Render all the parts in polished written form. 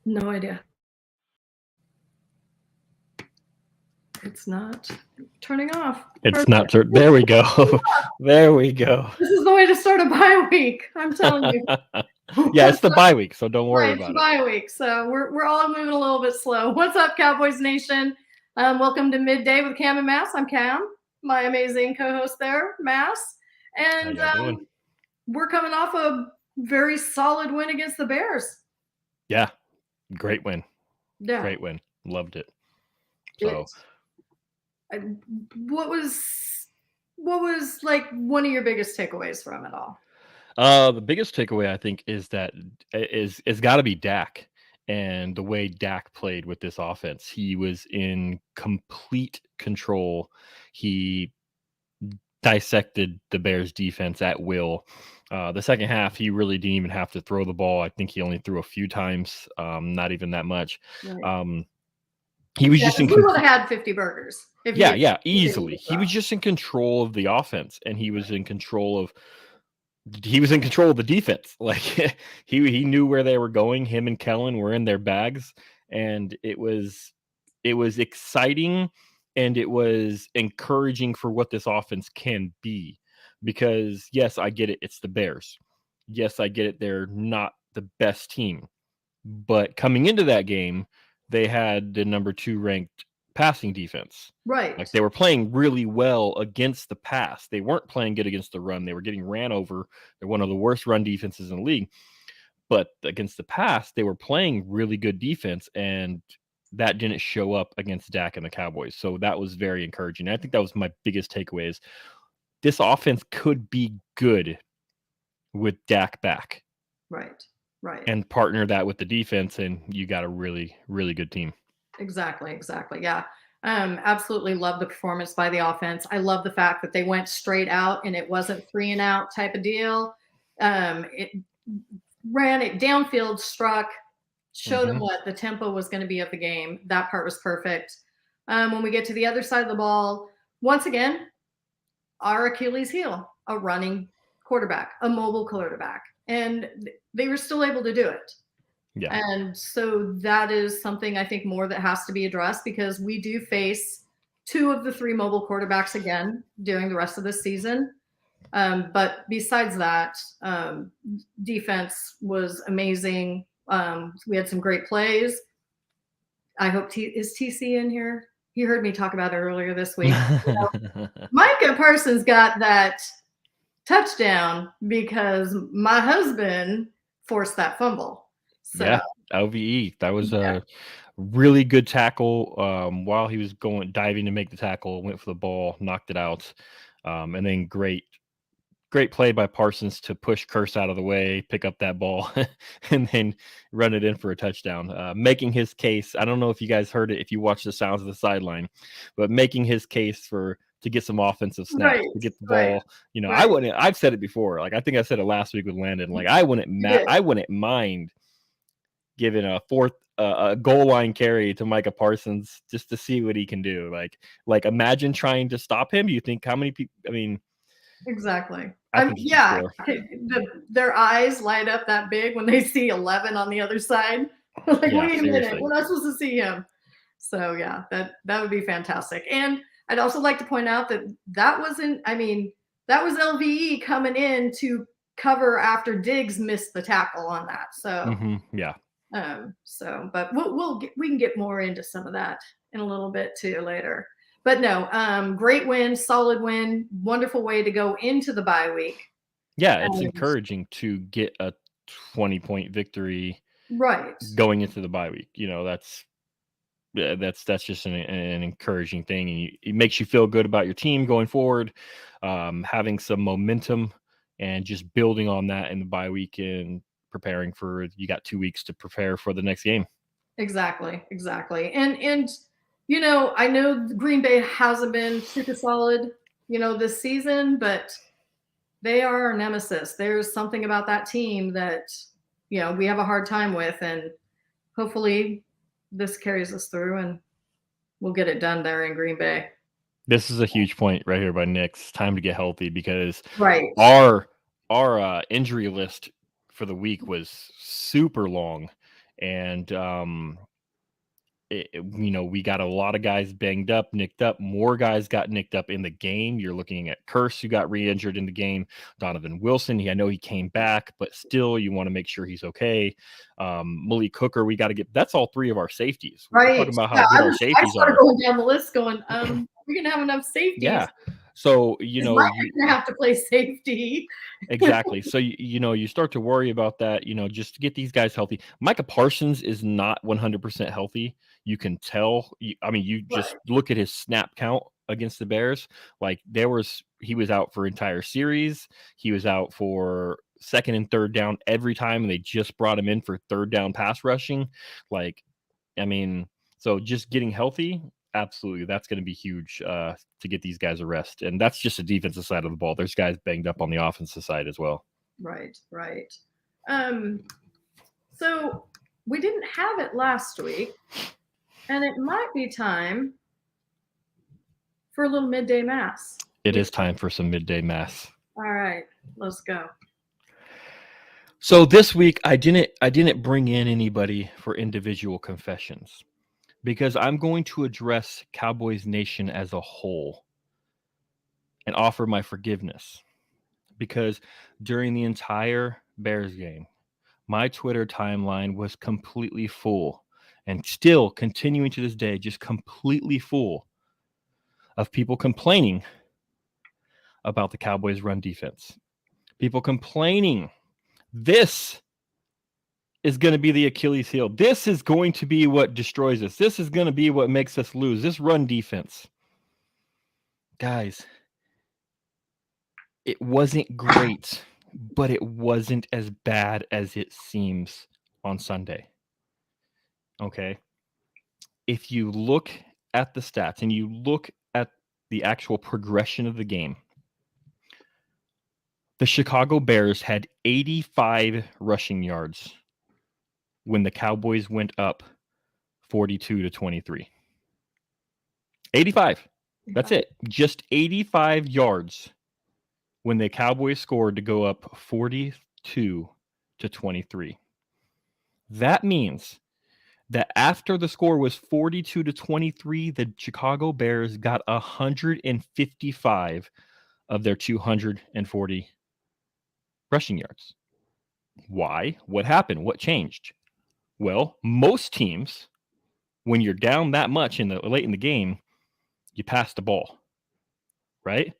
No idea. It's not turning off. It's not. There we go. There we go. This is the way to start a bye week. I'm telling you. Yeah, it's the bye week, so don't worry about it. It's bye week, so we're all moving a little bit slow. What's up, Cowboys Nation? Welcome to Midday with Cam and Mass. I'm Cam, my amazing co-host there, Mass, and we're coming off a very solid win against the Bears. Yeah, great win. Yeah, great win. Loved it. So, what was like one of your biggest takeaways from it all? The biggest takeaway I think is that it's got to be Dak and the way Dak played with this offense. He was in complete control. He dissected the Bears defense at will. The second half, he really didn't even have to throw the ball. I think he only threw a few times, not even that much. Right. He was just in control. We would have had 50 burgers. Easily. He was just in control of the offense, and he was in control of the defense. Like he knew where they were going. Him and Kellen were in their bags, and it was exciting, and it was encouraging for what this offense can be. Because yes, I get it. It's the Bears. Yes, I get it. They're not the best team, but coming into that game, they had the number 2 ranked passing defense. Right. Like they were playing really well against the pass. They weren't playing good against the run. They were getting ran over. They're one of the worst run defenses in the league. But against the pass, they were playing really good defense, and that didn't show up against Dak and the Cowboys. So that was very encouraging. I think that was my biggest takeaway is this offense could be good with Dak back. Right. And partner that with the defense, and you got a really, really good team. Exactly. Yeah. Absolutely love the performance by the offense. I love the fact that they went straight out and it wasn't 3 and out type of deal. It ran it downfield, struck, showed them what the tempo was going to be of the game. That part was perfect. When we get to the other side of the ball, once again, our Achilles heel, a running quarterback, a mobile quarterback. And they were still able to do it. Yeah. And so that is something I think more that has to be addressed, because we do face 2 of the 3 mobile quarterbacks again during the rest of this season. But besides that, defense was amazing. We had some great plays. I hope is TC in here? He heard me talk about it earlier this week. Micah Parsons got that touchdown because my husband forced that fumble. So, yeah, LVE. That was a really good tackle. While he was diving to make the tackle, went for the ball, knocked it out. And then great play by Parsons to push Curse out of the way, pick up that ball, and then run it in for a touchdown. Making his case. I don't know if you guys heard it, if you watched the sounds of the sideline, but making his case to get some offensive snaps, to get the ball. You know, I've said it before. Like I think I said it last week with Landon. Like I wouldn't mind giving a goal line carry to Micah Parsons just to see what he can do. Like imagine trying to stop him. You think how many people? I mean, exactly. Their eyes light up that big when they see 11 on the other side. Like, yeah, wait a minute, we're not supposed to see him. So yeah, that would be fantastic. And I'd also like to point out that was LVE coming in to cover after Diggs missed the tackle on that. So yeah. But we can get more into some of that in a little bit too later. But no, great win, solid win, wonderful way to go into the bye week. Yeah, it's encouraging to get a 20-point victory going into the bye week. You know, that's just an encouraging thing, and it makes you feel good about your team going forward, having some momentum and just building on that in the bye week and preparing for, you got 2 weeks to prepare for the next game. Exactly. And you know, I know Green Bay hasn't been super solid, this season, but they are our nemesis. There's something about that team that, we have a hard time with, and hopefully this carries us through and we'll get it done there in Green Bay. This is a huge point right here by Nick. It's time to get healthy, because our injury list for the week was super long, And we got a lot of guys banged up, nicked up. More guys got nicked up in the game. You're looking at Curse, who got re-injured in the game. Donovan Wilson, I know he came back, but still, you want to make sure he's okay. Malik Hooker, we got to get. That's all three of our safeties. We're talking about how good our safeties I started are. going down the list, going, we're gonna have enough safeties. Yeah. So you're gonna have to play safety. Exactly. So you start to worry about that. Just to get these guys healthy. Micah Parsons is not 100% healthy. You can tell. You just look at his snap count against the Bears. Like he was out for entire series. He was out for second and third down every time, and they just brought him in for third down pass rushing. So just getting healthy. Absolutely. That's going to be huge to get these guys a rest. And that's just the defensive side of the ball. There's guys banged up on the offensive side as well. Right. So we didn't have it last week, and it might be time for a little midday mass. It is time for some midday mass. All right, let's go. So this week I didn't bring in anybody for individual confessions, because I'm going to address Cowboys Nation as a whole and offer my forgiveness. Because during the entire Bears game, my Twitter timeline was completely full, and still continuing to this day, just completely full of people complaining about the Cowboys' run defense. People complaining, this is going to be the Achilles heel. This is going to be what destroys us. This is going to be what makes us lose. This run defense. Guys, it wasn't great, but it wasn't as bad as it seems on Sunday. Okay? If you look at the stats and you look at the actual progression of the game, the Chicago Bears had 85 rushing yards when the Cowboys went up 42-23. 85. That's it. Just 85 yards when the Cowboys scored to go up 42-23. That means that after the score was 42-23, the Chicago Bears got 155 of their 240 rushing yards. Why? What happened? What changed? Well, most teams, when you're down that much late in the game, you pass the ball, right?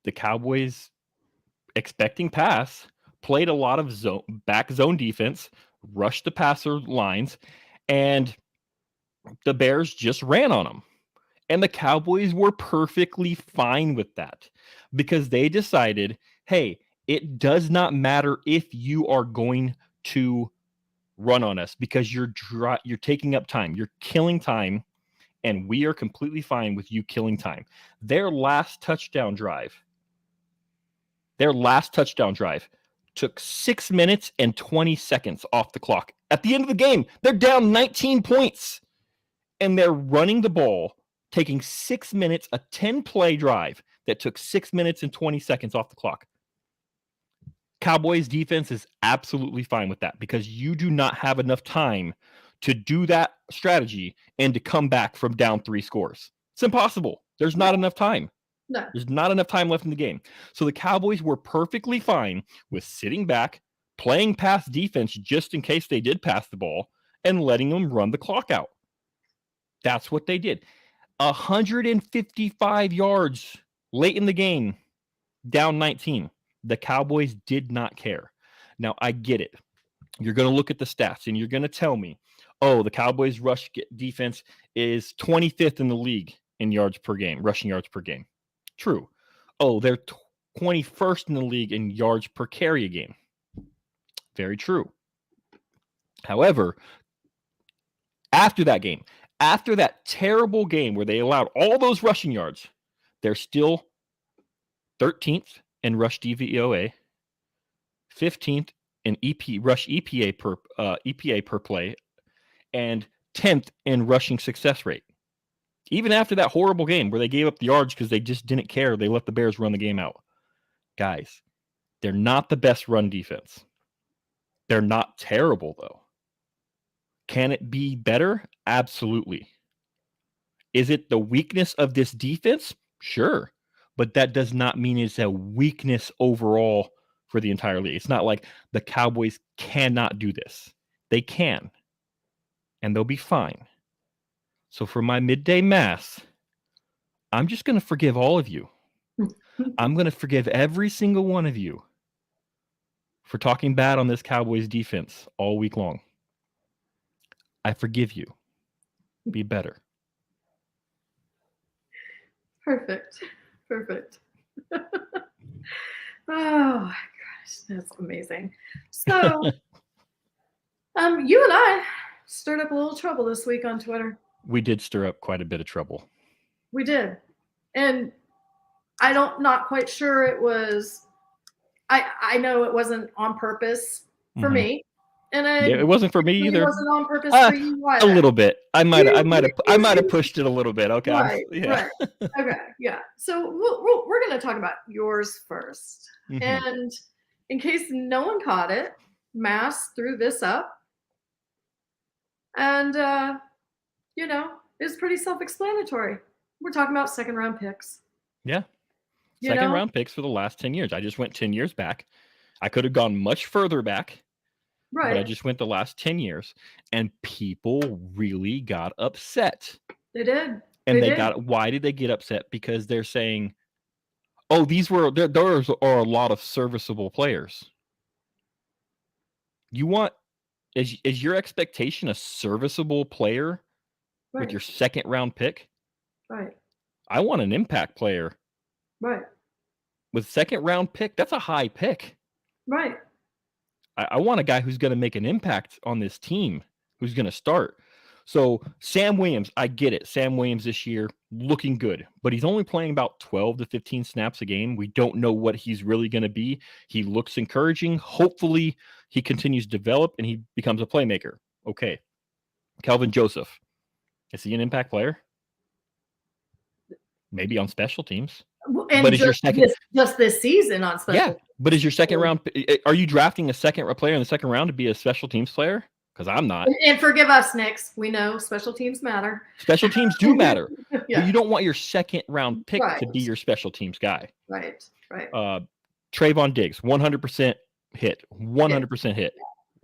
The Cowboys, expecting pass, played a lot of back zone defense, rushed the passer lines, and the Bears just ran on them. And the Cowboys were perfectly fine with that, because they decided, hey, it does not matter if you are going to run on us, because you're taking up time. You're killing time, and we are completely fine with you killing time. Their last touchdown drive took 6 minutes and 20 seconds off the clock. At the end of the game, they're down 19 points, and they're running the ball, taking 6 minutes, a 10-play drive that took 6 minutes and 20 seconds off the clock. Cowboys defense is absolutely fine with that, because you do not have enough time to do that strategy and to come back from down 3 scores. It's impossible. There's not enough time. No. There's not enough time left in the game. So the Cowboys were perfectly fine with sitting back, playing pass defense just in case they did pass the ball, and letting them run the clock out. That's what they did. 155 yards late in the game, down 19. The Cowboys did not care. Now, I get it. You're going to look at the stats and you're going to tell me, oh, the Cowboys rush defense is 25th in the league in yards per game, rushing yards per game. True. Oh, they're 21st in the league in yards per carry a game. Very true. However, after that terrible game where they allowed all those rushing yards, they're still 13th in rush DVOA, 15th in rush EPA per play, and 10th in rushing success rate. Even after that horrible game where they gave up the yards because they just didn't care, they let the Bears run the game out. Guys, they're not the best run defense. They're not terrible, though. Can it be better? Absolutely. Is it the weakness of this defense? Sure. But that does not mean it's a weakness overall for the entire league. It's not like the Cowboys cannot do this. They can. And they'll be fine. So for my midday mass, I'm just going to forgive all of you. I'm going to forgive every single one of you for talking bad on this Cowboys defense all week long. I forgive you. Be better. Perfect. Oh my gosh, that's amazing. So, you and I stirred up a little trouble this week on Twitter. We did stir up quite a bit of trouble. We did, and not quite sure it was. I know it wasn't on purpose for me, and it wasn't for me either. It wasn't on purpose for you either. A little bit. I might have pushed it a little bit. Okay. Right. Okay. Yeah. So we're going to talk about yours first. Mm-hmm. And in case no one caught it, Mass threw this up. And, it's pretty self-explanatory. We're talking about second-round picks. Yeah. Second-round picks for the last 10 years. I just went 10 years back. I could have gone much further back. Right. But I just went the last 10 years. And people really got upset. They did. And why did they get upset? Because they're saying, oh, those are a lot of serviceable players. You want, is your expectation a serviceable player with your second round pick? Right. I want an impact player. Right. With second round pick, that's a high pick. Right. I want a guy who's going to make an impact on this team, who's going to start. So Sam Williams, I get it. Sam Williams this year looking good, but he's only playing about 12 to 15 snaps a game. We don't know what he's really going to be. He looks encouraging. Hopefully he continues to develop and he becomes a playmaker. Okay. Kelvin Joseph, is he an impact player? Maybe on special teams. And but is your second just this season on special? Yeah, but is your second round? Are you drafting a second player in the second round to be a special teams player? Because I'm not. And forgive us, Knicks. We know special teams matter. Special teams do matter. Yeah. But you don't want your second round pick to be your special teams guy. Right. Trayvon Diggs, 100% hit. 100% hit.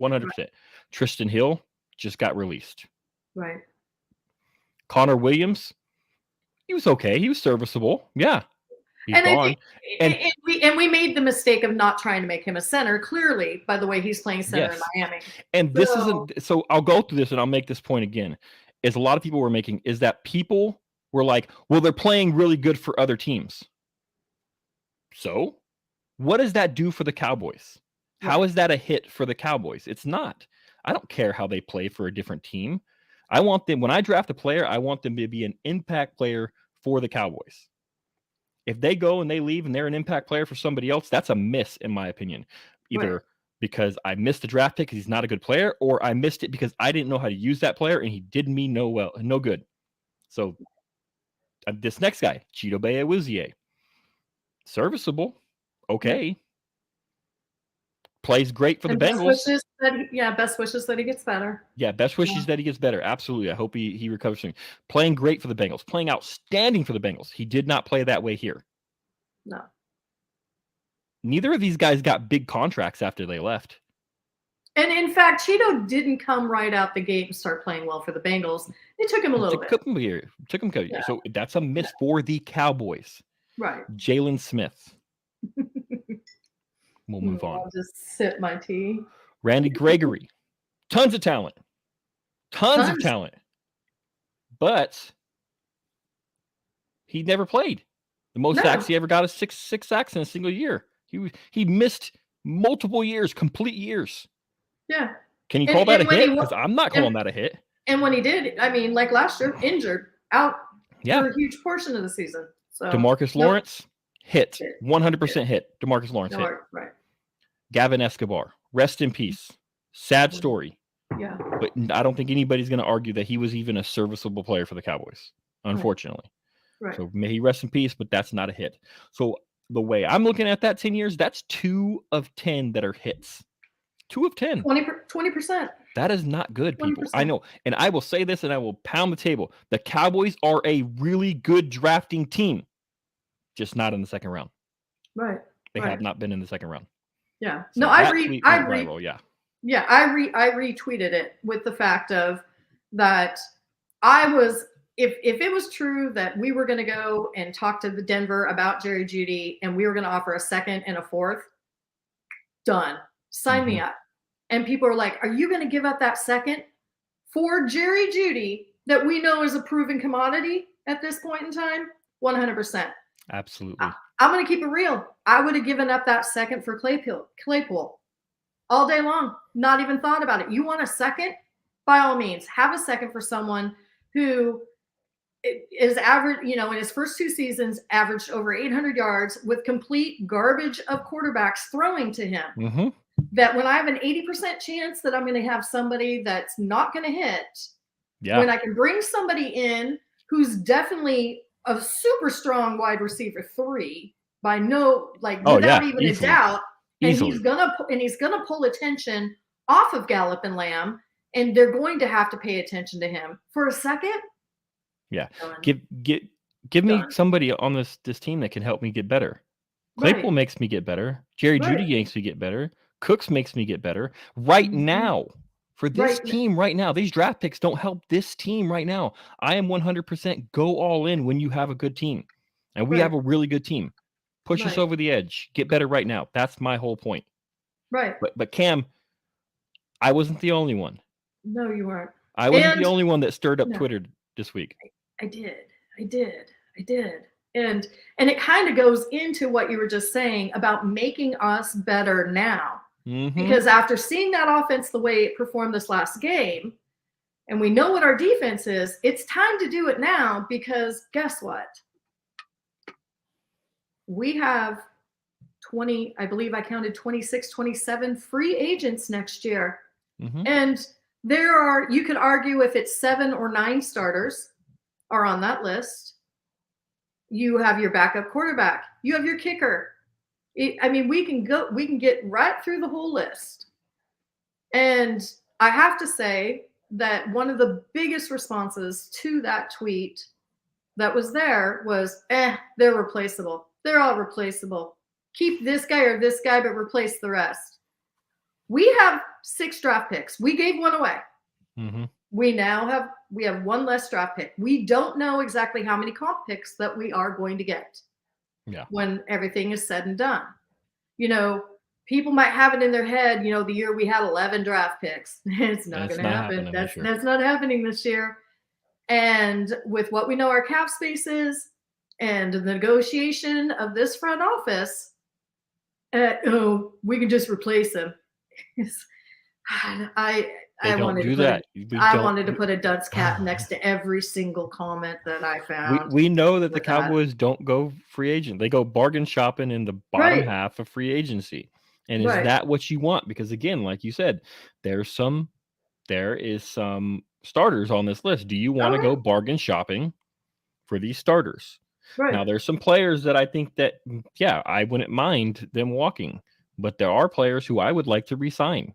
100%. Right. Tristan Hill just got released. Right. Connor Williams, he was okay. He was serviceable. Yeah. He's gone. And we made the mistake of not trying to make him a center, clearly, by the way he's playing center in Miami. And this isn't, so I'll go through this and I'll make this point again, is a lot of people were making, is that people were like, well, they're playing really good for other teams. So what does that do for the Cowboys? Right. How is that a hit for the Cowboys? It's not. I don't care how they play for a different team. I want them, when I draft a player, I want them to be an impact player for the Cowboys. If they go and they leave and they're an impact player for somebody else, that's a miss, in my opinion. Either because I missed the draft pick because he's not a good player, or I missed it because I didn't know how to use that player and he did me no good. So this next guy, Chidobe Awuzie, serviceable, okay. Plays great for the Bengals. Best wishes that he gets better. Yeah, best wishes that he gets better. Absolutely. I hope he recovers soon. Playing great for the Bengals. Playing outstanding for the Bengals. He did not play that way here. No. Neither of these guys got big contracts after they left. And in fact, Cheeto didn't come right out the gate and start playing well for the Bengals. It took him a little bit. Took him a year. So that's a miss for the Cowboys. Right. Jalen Smith. We'll move on. I'll just sip my tea. Randy Gregory. Tons of talent. Tons of talent. But he never played. The most sacks he ever got is six sacks in a single year. He missed multiple years, complete years. Yeah. Can you call that a hit? Because I'm not calling that a hit. And when he did, I mean, like last year, injured, out for a huge portion of the season. So DeMarcus Lawrence, hit. 100% hit. DeMarcus Lawrence hit. Right. Gavin Escobar, rest in peace. Sad story. Yeah. But I don't think anybody's going to argue that he was even a serviceable player for the Cowboys, unfortunately. Right. So may he rest in peace, but that's not a hit. So the way I'm looking at that 10 years, that's 2 of 10 that are hits. 2 of 10. 20%. That is not good, people. I 20%. know. And I will say this and I will pound the table. The Cowboys are a really good drafting team, just not in the second round. Right. They right. have not been in the second round. Yeah. So No, that tweet went viral. Yeah. Yeah, I retweeted it with the fact of that I was if it was true that we were going to go and talk to the Denver about Jerry Jeudy and we were going to offer a second and a fourth, done. Sign me up. And people are like, "Are you going to give up that second for Jerry Jeudy that we know is a proven commodity at this point in time?" 100%. Absolutely. I'm going to keep it real. I would have given up that second for Claypool all day long. Not even thought about it. You want a second? By all means, have a second for someone who is average, in his first 2 seasons, averaged over 800 yards with complete garbage of quarterbacks throwing to him. That when I have an 80% chance that I'm going to have somebody that's not going to hit, when I can bring somebody in who's definitely a super strong wide receiver 3 by without even easily. a doubt, Easily. and he's gonna pull attention off of Gallup and Lamb, and they're going to have to pay attention to him for a second. Yeah, give me somebody on this team that can help me get better. Claypool makes me get better. Jerry Jeudy makes me get better. Cooks makes me get better. Right now, for this team right now, these draft picks don't help this team right now. I am 100% go all in when you have a good team, and we have a really good team. Push us over the edge. Get better right now. That's my whole point. Right. But Cam, I wasn't the only one. No, you weren't. I wasn't the only one that stirred up Twitter this week. I did. And it kind of goes into what you were just saying about making us better now. Because after seeing that offense the way it performed this last game, and we know what our defense is, it's time to do it now, because guess what? We have 20, I believe I counted 26, 27 free agents next year. And you could argue if it's 7 or 9 starters are on that list. You have your backup quarterback. You have your kicker. We can get right through the whole list. And I have to say that one of the biggest responses to that tweet that was there was, they're replaceable. They're all replaceable. Keep this guy or this guy, but replace the rest. We have 6 draft picks. We gave 1 away. We have 1 less draft pick. We don't know exactly how many comp picks that we are going to get. When everything is said and done. People might have it in their head, the year we had 11 draft picks. It's not going to happen. That's not happening this year. And with what we know our cap space is and the negotiation of this front office, we can just replace them. I wanted to put a dunce cap next to every single comment that I found. We know that the Cowboys don't go free agent. They go bargain shopping in the bottom half of free agency. And is that what you want? Because again, like you said, there is some starters on this list. Do you want to go bargain shopping for these starters? Now, there's some players that I think that, I wouldn't mind them walking. But there are players who I would like to re-sign.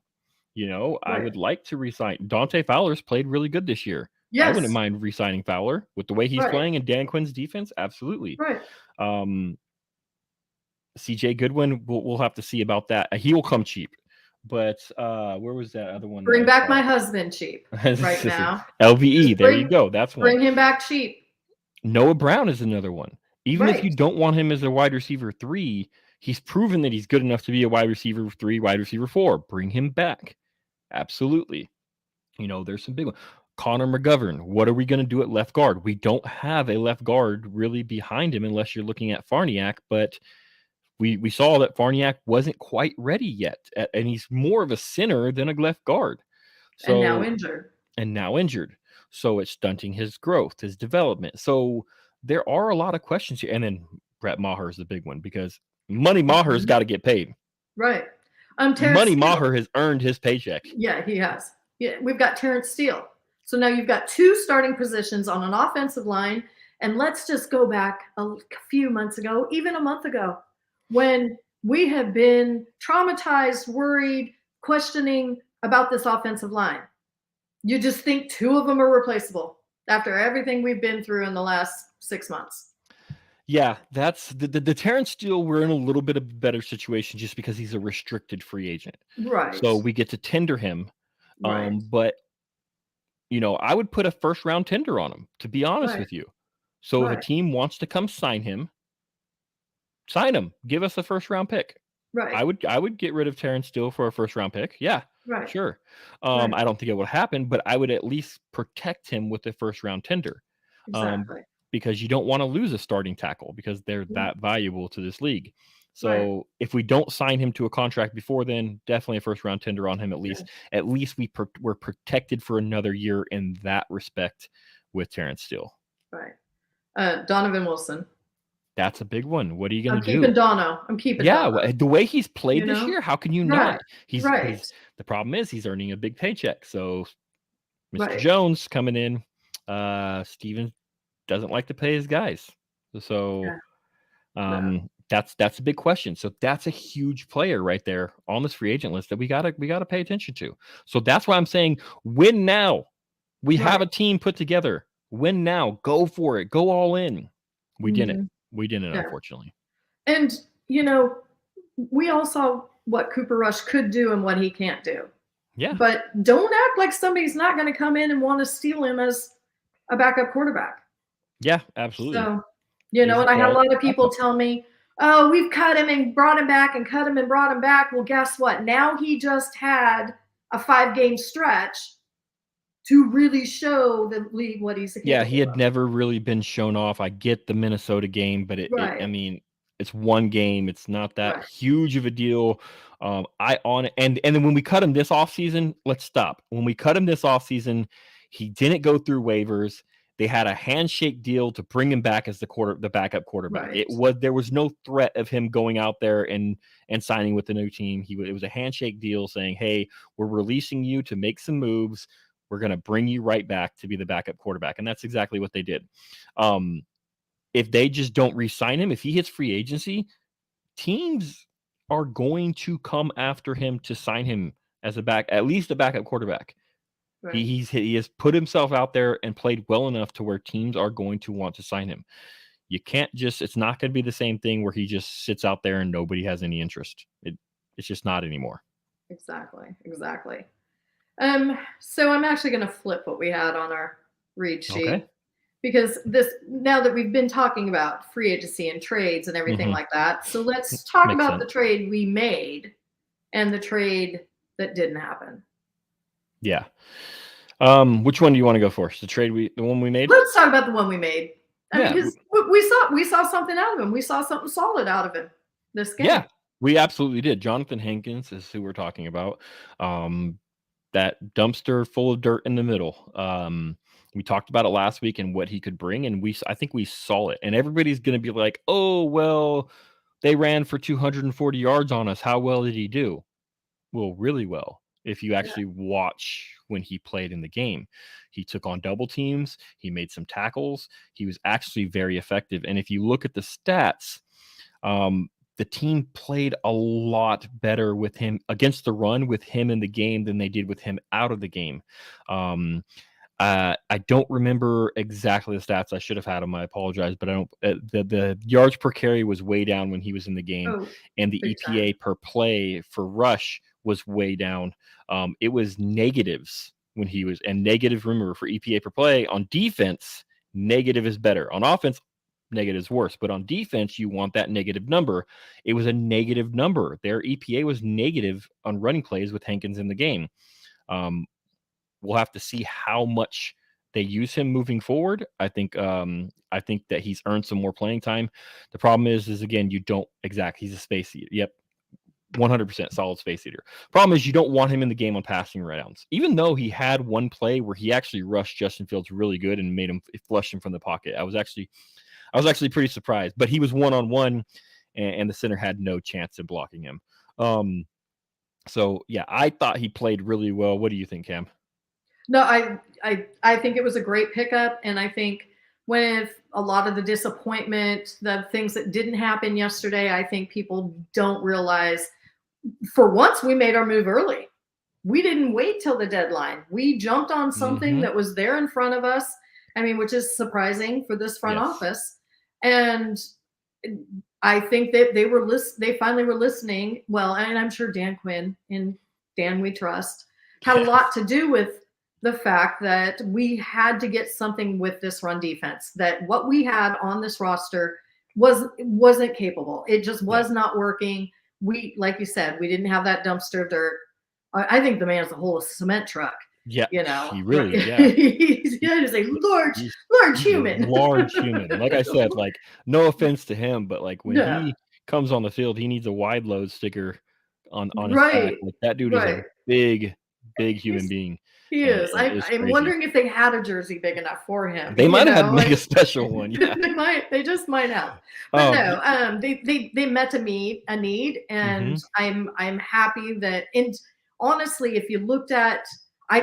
I would like to re-sign. Dante Fowler's played really good this year. I wouldn't mind re-signing Fowler with the way he's playing in Dan Quinn's defense. Absolutely. CJ Goodwin, we'll have to see about that. He will come cheap. But where was that other one? Bring back my husband cheap right now. LVE, there you go. That's one. Bring him back cheap. Noah Brown is another one. Even if you don't want him as a wide receiver 3, he's proven that he's good enough to be a wide receiver 3, wide receiver 4. Bring him back. Absolutely. There's some big ones. Connor McGovern. What are we going to do at left guard? We don't have a left guard really behind him unless you're looking at Farniak, but we saw that Farniak wasn't quite ready yet, and he's more of a center than a left guard. And now injured. So it's stunting his growth, his development. So there are a lot of questions here. And then Brett Maher is the big one, because Money Maher's got to get paid. Right. Money Maher has earned his paycheck. Yeah, he has. Yeah, we've got Terrence Steele. So now you've got 2 starting positions on an offensive line. And let's just go back a few months ago, even a month ago, when we have been traumatized, worried, questioning about this offensive line. You just think two of them are replaceable after everything we've been through in the last 6 months. Yeah, that's the Terrence Steele. We're in a little bit of a better situation just because he's a restricted free agent. Right. So we get to tender him. Right. But I would put a first round tender on him, to be honest Right. with you. So if a Right. team wants to come sign him, sign him. Give us a first round pick. Right. I would get rid of Terrence Steele for a first round pick. Yeah, Right. sure. Right. I don't think it would happen, but I would at least protect him with a first round tender. Exactly. Because you don't want to lose a starting tackle because they're Yeah. that valuable to this league. Right. So if we don't sign him to a contract before then, definitely a first round tender on him at least. Yeah. At least we're protected for another year in that respect with Terrence Steele. Right. Donovan Wilson. That's a big one. What are you going I'm to do? keeping Dono. I'm keeping Dono. Yeah, the way he's played You this know? year, how can you Right. not? He's Right. the problem is he's earning a big paycheck. So Mr. Right. Jones coming in, Steven doesn't like to pay his guys. So Yeah. that's a big question. So that's a huge player right there on this free agent list that we gotta pay attention to. So that's why I'm saying win now. We have a team put together. Win now. Go for it. Go all in. We didn't. We didn't, Yeah. unfortunately. And we all saw what Cooper Rush could do and what he can't do. Yeah. But don't act like somebody's not going to come in and want to steal him as a backup quarterback. Yeah, absolutely. So, and I had a lot of people tell me, oh, we've cut him and brought him back and cut him and brought him back. Well, guess what? Now he just had a 5-game stretch to really show the league what he's capable Yeah, he had of. never really been shown off. I get the Minnesota game, but I mean, it's one game. It's not that huge of a deal. And then when we cut him this offseason, let's stop. When we cut him this offseason, he didn't go through waivers. They had a handshake deal to bring him back as the backup quarterback. There was no threat of him going out there and signing with the new team. It was a handshake deal saying, "Hey, we're releasing you to make some moves. We're going to bring you right back to be the backup quarterback." And that's exactly what they did. If they just don't re-sign him, if he hits free agency, teams are going to come after him to sign him as at least a backup quarterback. Right. He has put himself out there and played well enough to where teams are going to want to sign him. You can't it's not going to be the same thing where he just sits out there and nobody has any interest. It's just not anymore. Exactly. So I'm actually going to flip what we had on our read sheet because now that we've been talking about free agency and trades and everything like that. So let's talk about the trade we made and the trade that didn't happen. Yeah. Which one do you want to go for? The one we made? Let's talk about the one we made. Because we saw something out of him. We saw something solid out of him this game. Yeah, we absolutely did. Jonathan Hankins is who we're talking about. That dumpster full of dirt in the middle. We talked about it last week and what he could bring, and I think we saw it. And everybody's going to be like, "Oh, well, they ran for 240 yards on us. How well did he do?" Well, really well. If you actually watch when he played in the game, he took on double teams. He made some tackles. He was actually very effective. And if you look at the stats, the team played a lot better with him against the run with him in the game than they did with him out of the game. I don't remember exactly the stats. I should have had them. I apologize, but I don't. The yards per carry was way down when he was in the game, and the EPA per play for rush was way down. It was negatives when he was, and negative. Remember, for EPA per play on defense, negative is better. On offense, negative is worse. But on defense, you want that negative number. It was a negative number. Their EPA was negative on running plays with Hankins in the game. We'll have to see how much they use him moving forward. I think that he's earned some more playing time. The problem is again, you don't he's a space eater. Yep. 100% solid space eater. Problem is you don't want him in the game on passing rounds. Even though he had one play where he actually rushed Justin Fields really good and made him flush him from the pocket. I was actually pretty surprised, but he was one-on-one and the center had no chance of blocking him. So yeah, I thought he played really well. What do you think, Cam? No, I think it was a great pickup, and I think with a lot of the disappointment, the things that didn't happen yesterday, I think people don't realize. For once, we made our move early. we didn't wait till the deadline. We jumped on something that was there in front of us. I mean, which is surprising for this front office. And I think that they finally were listening. Well, and I'm sure Dan Quinn and Dan We Trust had a lot to do with the fact that we had to get something with this run defense, that what we had on this roster wasn't capable. It just was not working. We, like you said, we didn't have that dumpster of dirt. I think the man is a whole cement truck. Yeah, you know, he really, he's just like large human. Large human. Like I said, like no offense to him, but like when he comes on the field, he needs a wide load sticker on his back. Like, that dude is a big human being. He is. I'm wondering if they had a jersey big enough for him. They might have had to make a special one. Yeah, they just might have. But no, they met a need, and I'm happy that. And honestly, if you looked at,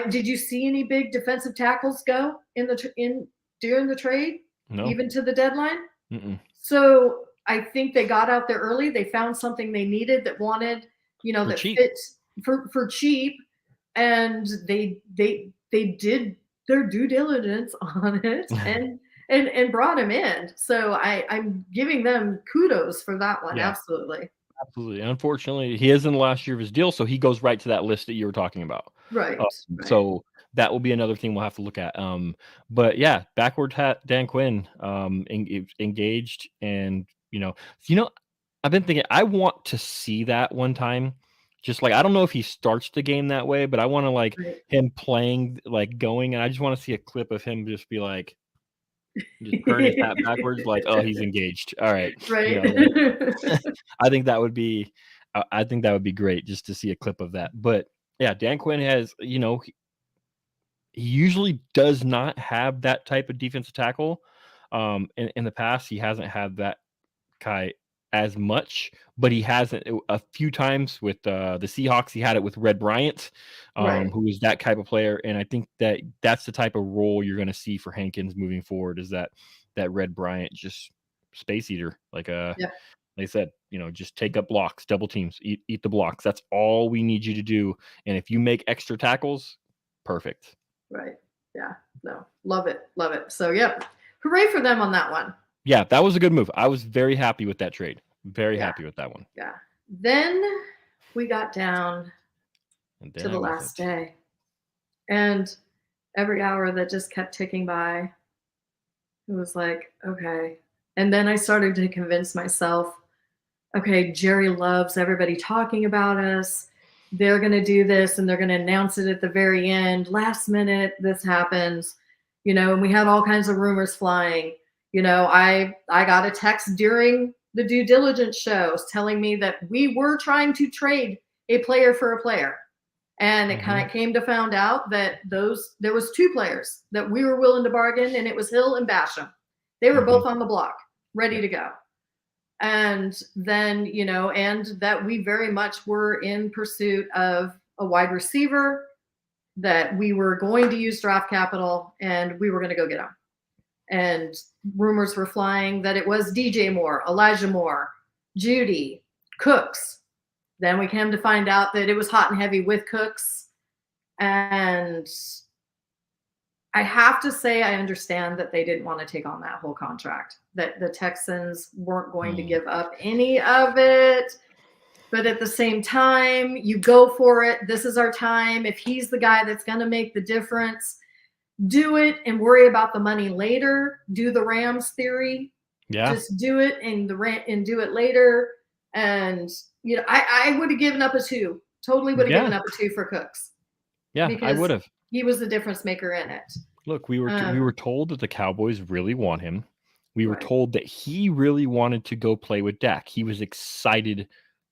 did you see any big defensive tackles go during the trade? No. Even to the deadline? So I think they got out there early. They found something they needed that wanted, that fit for cheap. And they did their due diligence on it and brought him in. So I'm giving them kudos for that one. Yeah. Absolutely. Unfortunately, he is in the last year of his deal, so he goes right to that list that you were talking about. Right. So that will be another thing we'll have to look at. But yeah, backward hat Dan Quinn engaged, and I've been thinking I want to see that one time. Just like, I don't know if he starts the game that way, but I want to him playing, going, and I just want to see a clip of him just be like, just turn his hat backwards, like, oh, he's engaged. All right. Right. I think that would be great just to see a clip of that. But yeah, Dan Quinn has, he usually does not have that type of defensive tackle. In the past, he hasn't had that guy as much, but he hasn't a few times with the Seahawks. He had it with Red Bryant, who is that type of player, and I think that's the type of role you're going to see for Hankins moving forward. Is that Red Bryant, just space eater, like they said, just take up blocks, double teams, eat the blocks. That's all we need you to do, and if you make extra tackles, perfect. Right. Yeah. No. Love it. So yep, hooray for them on that one. Yeah, that was a good move. I was very happy with that trade. Very happy with that one. Yeah. Then we got down to the last day. And every hour that just kept ticking by, it was like, okay. And then I started to convince myself, okay, Jerry loves everybody talking about us. They're going to do this and they're going to announce it at the very end. Last minute, this happens. And we had all kinds of rumors flying. I got a text during the due diligence shows telling me that we were trying to trade a player for a player. And it kind of came to found out that there was two players that we were willing to bargain, and it was Hill and Basham. They were both on the block, ready to go. And then, and that we very much were in pursuit of a wide receiver, that we were going to use draft capital and we were going to go get him. And rumors were flying that it was DJ Moore, Elijah Moore, Judy, Cooks. Then we came to find out that it was hot and heavy with Cooks. And I have to say, I understand that they didn't want to take on that whole contract, that the Texans weren't going to give up any of it. But at the same time, you go for it. This is our time. If he's the guy that's going to make the difference, do it and worry about the money later. Do the Rams theory. Yeah. Just do it and do it later. And I would have given up a 2. Totally would have given up a 2 for Cooks. Yeah, I would have. He was the difference maker in it. Look, we were told that the Cowboys really want him. We were told that he really wanted to go play with Dak. He was excited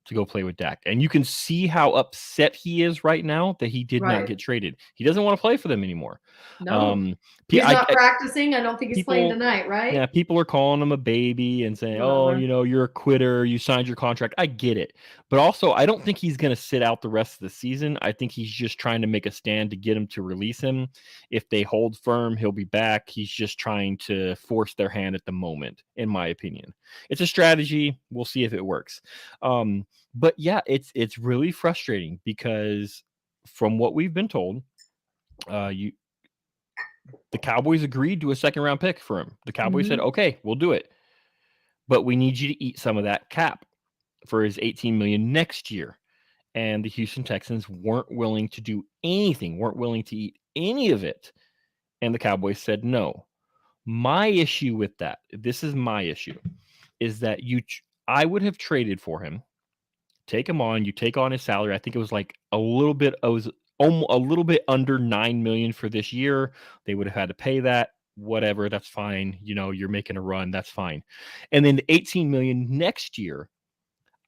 to go play with Dak. And you can see how upset he is right now that he did not get traded. He doesn't want to play for them anymore. No. He's not practicing. I don't think he's playing tonight, right? Yeah, people are calling him a baby and saying, you're a quitter. You signed your contract. I get it. But also, I don't think he's going to sit out the rest of the season. I think he's just trying to make a stand to get him to release him. If they hold firm, he'll be back. He's just trying to force their hand at the moment, in my opinion. It's a strategy. We'll see if it works. But yeah, it's really frustrating because from what we've been told, the Cowboys agreed to a second-round pick for him. The Cowboys said, okay, we'll do it. But we need you to eat some of that cap for his $18 million next year. And the Houston Texans weren't willing to do anything, weren't willing to eat any of it. And the Cowboys said no. My issue with that, this is my issue, is that I would have traded for him, take him on, you take on his salary. I think it was like a little bit under $9 million for this year. They would have had to pay that. Whatever, that's fine. You're making a run, that's fine. And then the $18 million next year,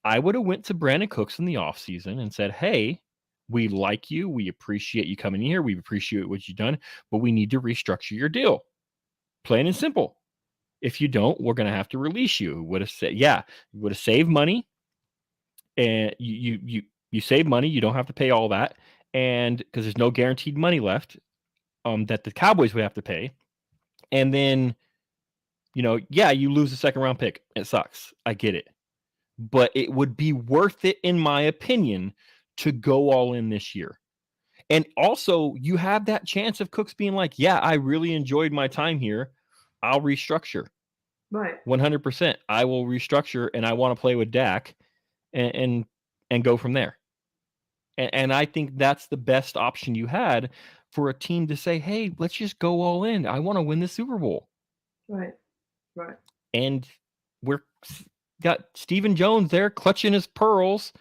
I would have went to Brandon Cooks in the offseason and said, hey, we like you. We appreciate you coming here. We appreciate what you've done, but we need to restructure your deal. Plain and simple. If you don't, we're going to have to release you. Would have said, you would have saved money, and you save money. You don't have to pay all that, and because there's no guaranteed money left, that the Cowboys would have to pay, and then, you lose the second round pick. It sucks. I get it. But it would be worth it, in my opinion, to go all in this year. And also, you have that chance of Cooks being like, yeah, I really enjoyed my time here. I'll restructure. Right. 100%. I will restructure, and I want to play with Dak and go from there. And I think that's the best option you had for a team to say, hey, let's just go all in. I want to win the Super Bowl. Right. And we're got Stephen Jones there clutching his pearls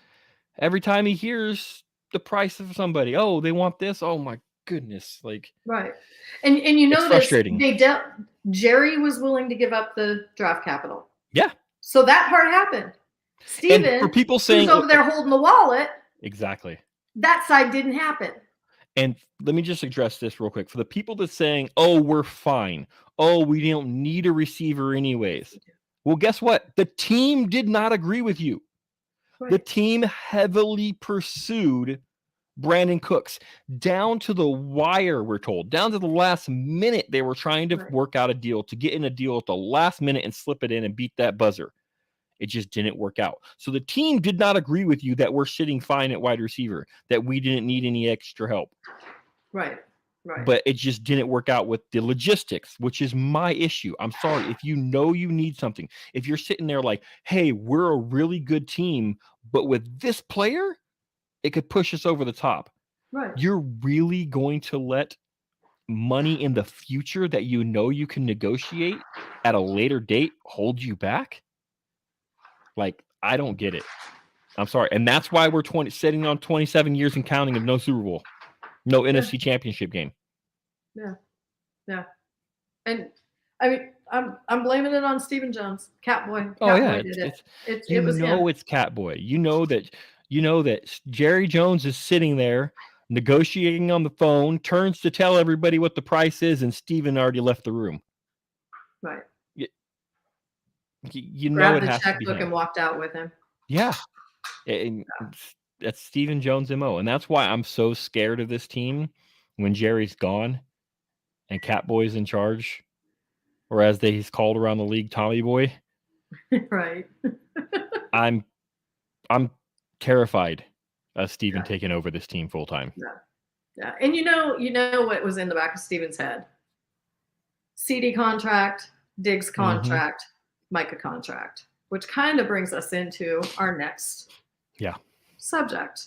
every time he hears the price of somebody. Oh, they want this. Oh my goodness. Right. And it's frustrating. Jerry was willing to give up the draft capital. Yeah. So that part happened. Steven, for people saying who's over there holding the wallet. Exactly. That side didn't happen. And let me just address this real quick. For the people that's saying, oh, we're fine. Oh, we don't need a receiver anyways. Well, guess what? The team did not agree with you. Right. The team heavily pursued Brandon Cooks down to the wire, we're told. Down to the last minute, they were trying to work out a deal, to get in a deal at the last minute and slip it in and beat that buzzer. It just didn't work out. So the team did not agree with you that we're sitting fine at wide receiver, that we didn't need any extra help. Right. But it just didn't work out with the logistics, which is my issue. I'm sorry. If you need something, if you're sitting there like, hey, we're a really good team, but with this player, it could push us over the top. Right. You're really going to let money in the future that you can negotiate at a later date hold you back? I don't get it. I'm sorry. And that's why we're sitting on 27 years and counting of no Super Bowl. No NFC Championship game. Yeah. And I mean, I'm blaming it on Stephen Jones, Catboy. It was him. It's Catboy. You know that Jerry Jones is sitting there negotiating on the phone, turns to tell everybody what the price is, and Stephen already left the room. Right. You grabbed know it the has to be checkbook him. And walked out with him. Yeah. That's Stephen Jones' MO. And that's why I'm so scared of this team when Jerry's gone and Catboy's in charge, or as he's called around the league, Tommy Boy. Right. I'm terrified of Stephen taking over this team full time. Yeah. And you know what was in the back of Stephen's head? CD contract, Diggs contract, Micah contract, which kind of brings us into our next subject.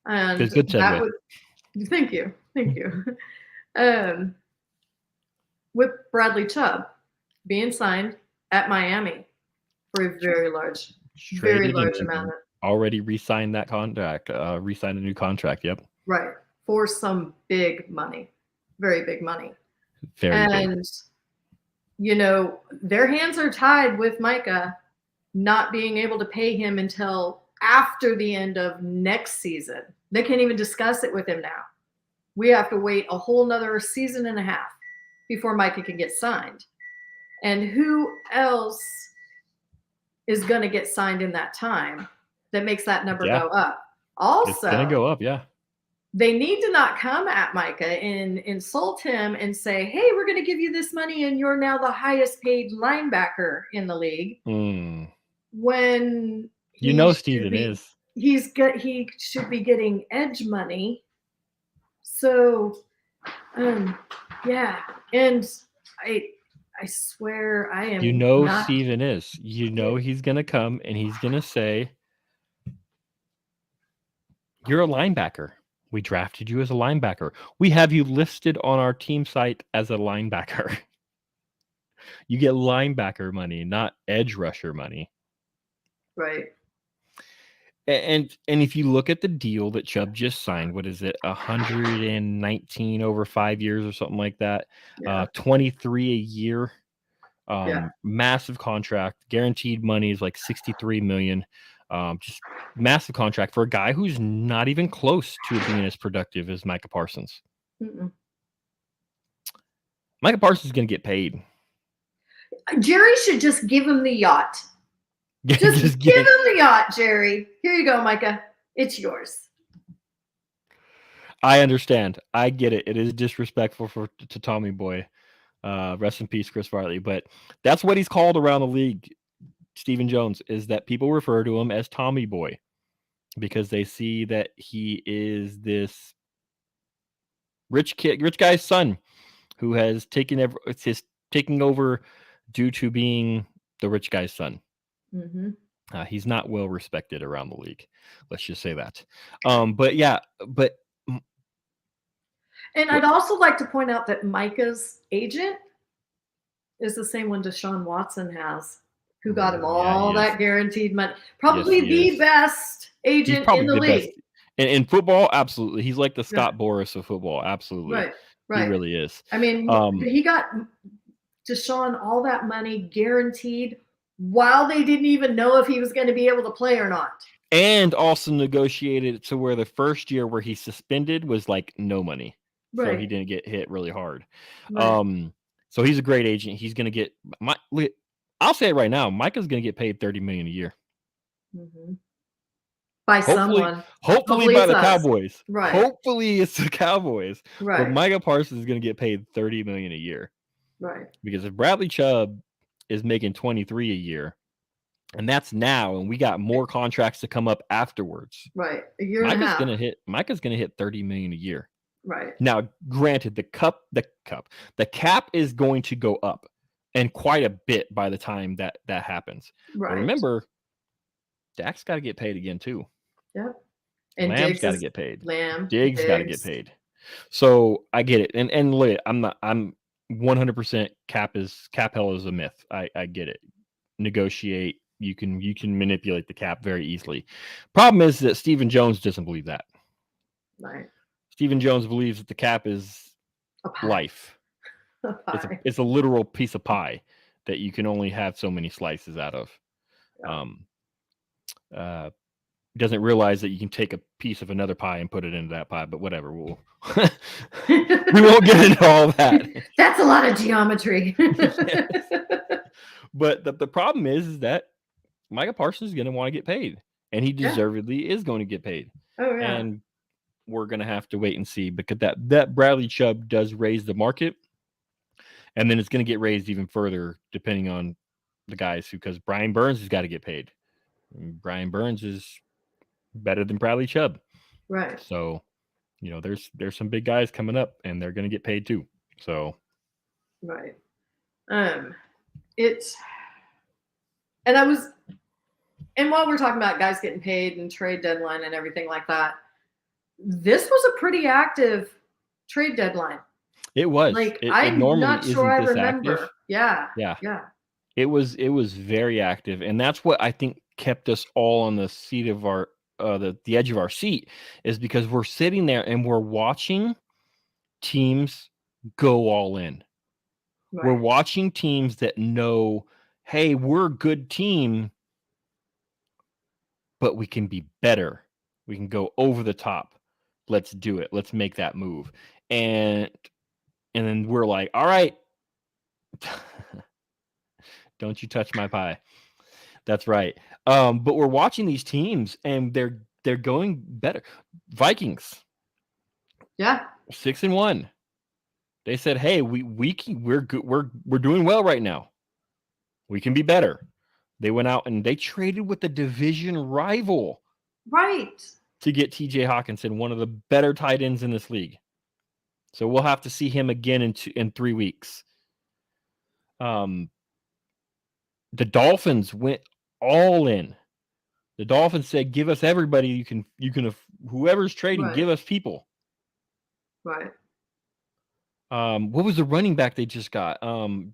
And good segue. Thank you. With Bradley Chubb being signed at Miami for a very large amount. Already re-signed that contract, re-signed a new contract. Yep. Right. For some big money, very big money. Very big. Their hands are tied with Micah not being able to pay him until after the end of next season. They can't even discuss it with him now. We have to wait a whole nother season and a half before Micah can get signed. And who else is going to get signed in that time that makes that number go up? Also, it's going to go up, they need to not come at Micah and insult him and say, hey, we're going to give you this money and you're now the highest paid linebacker in the league. When Steven is. He should be getting edge money So, yeah, and I I swear I am You know not. Steven is. You know he's gonna come and he's gonna say, "You're a linebacker. We drafted you as a linebacker. We have you listed on our team site as a linebacker. You get linebacker money, not edge rusher money." Right. And if you look at the deal that Chubb just signed, what is it, 119 over 5 years or something like that, Yeah. 23 a year, Yeah. massive contract, guaranteed money is like 63 million, just massive contract for a guy who's not even close to being as productive as Micah Parsons. Mm-mm. Micah Parsons is going to get paid. Jerry should just give him the yacht. Just give him the yacht, Jerry. Here you go, Micah. It's yours. I understand. I get it. It is disrespectful to Tommy Boy. Rest in peace, Chris Farley. But that's what he's called around the league, Stephen Jones, is that people refer to him as Tommy Boy because they see that he is this rich guy's son who has taken over due to being the rich guy's son. Mm-hmm. He's not well respected around the league. Let's just say that. But yeah, but. And I'd also like to point out that Micah's agent is the same one Deshaun Watson has, who got him all that guaranteed money. Probably the best agent in the league. Best. In football, absolutely. He's like the Scott Boras of football. Absolutely. Right. Right. He really is. I mean, he got Deshaun all that money guaranteed while they didn't even know if he was going to be able to play or not. And also negotiated to where the first year where he suspended was like no money. Right. So he didn't get hit really hard. Right. So he's a great agent. He's going to get I'll say it right now. Micah's going to get paid $30 million a year. Mm-hmm. By someone. Hopefully by the Cowboys. Right. Hopefully it's the Cowboys. Right. But Micah Parsons is going to get paid $30 million a year. Right. Because if Bradley Chubb is making 23 a year, and that's now, and we got more contracts to come up afterwards. Right. A year and a half. Micah's gonna hit $30 million a year. Right. Now, granted, the cap is going to go up, and quite a bit by the time that happens. Right. But remember, Dak's got to get paid again too. Yep. And Lamb's got to get paid. Diggs got to get paid. So I get it. And look, I'm 100% cap hell is a myth. I get it. Negotiate. You can manipulate the cap very easily. Problem is that Stephen Jones doesn't believe that. Right. Stephen Jones believes that the cap is life. It's a literal piece of pie that you can only have so many slices out of. Yeah. Doesn't realize that you can take a piece of another pie and put it into that pie, but whatever. We won't get into all that. That's a lot of geometry. Yes. But the problem is that Micah Parsons is going to want to get paid, and he deservedly is going to get paid. Oh, yeah. And we're going to have to wait and see, because that Bradley Chubb does raise the market, and then it's going to get raised even further depending on the guys, because Brian Burns has got to get paid. And Brian Burns is better than Bradley Chubb. Right. So, there's some big guys coming up, and they're going to get paid too. So. Right. And while we're talking about guys getting paid and trade deadline and everything like that, this was a pretty active trade deadline. It was. Like, I'm not sure I remember. Active. Yeah. It was very active, and that's what I think kept us all on the seat of our the edge of our seat, is because we're sitting there and we're watching teams go all in. Right. We're watching teams that know, hey, we're a good team, but we can be better. We can go over the top. Let's do it. Let's make that move. And then we're like, all right, don't you touch my pie. That's right. But we're watching these teams, and they're going better. Vikings. Yeah. 6-1. They said, hey, we're good. We're doing well right now. We can be better. They went out and they traded with the division rival. Right. To get TJ Hawkinson, one of the better tight ends in this league. So we'll have to see him again in 3 weeks. The Dolphins went all in. The Dolphins said, "Give us everybody you can. Whoever's trading, give us people." Right. What was the running back they just got?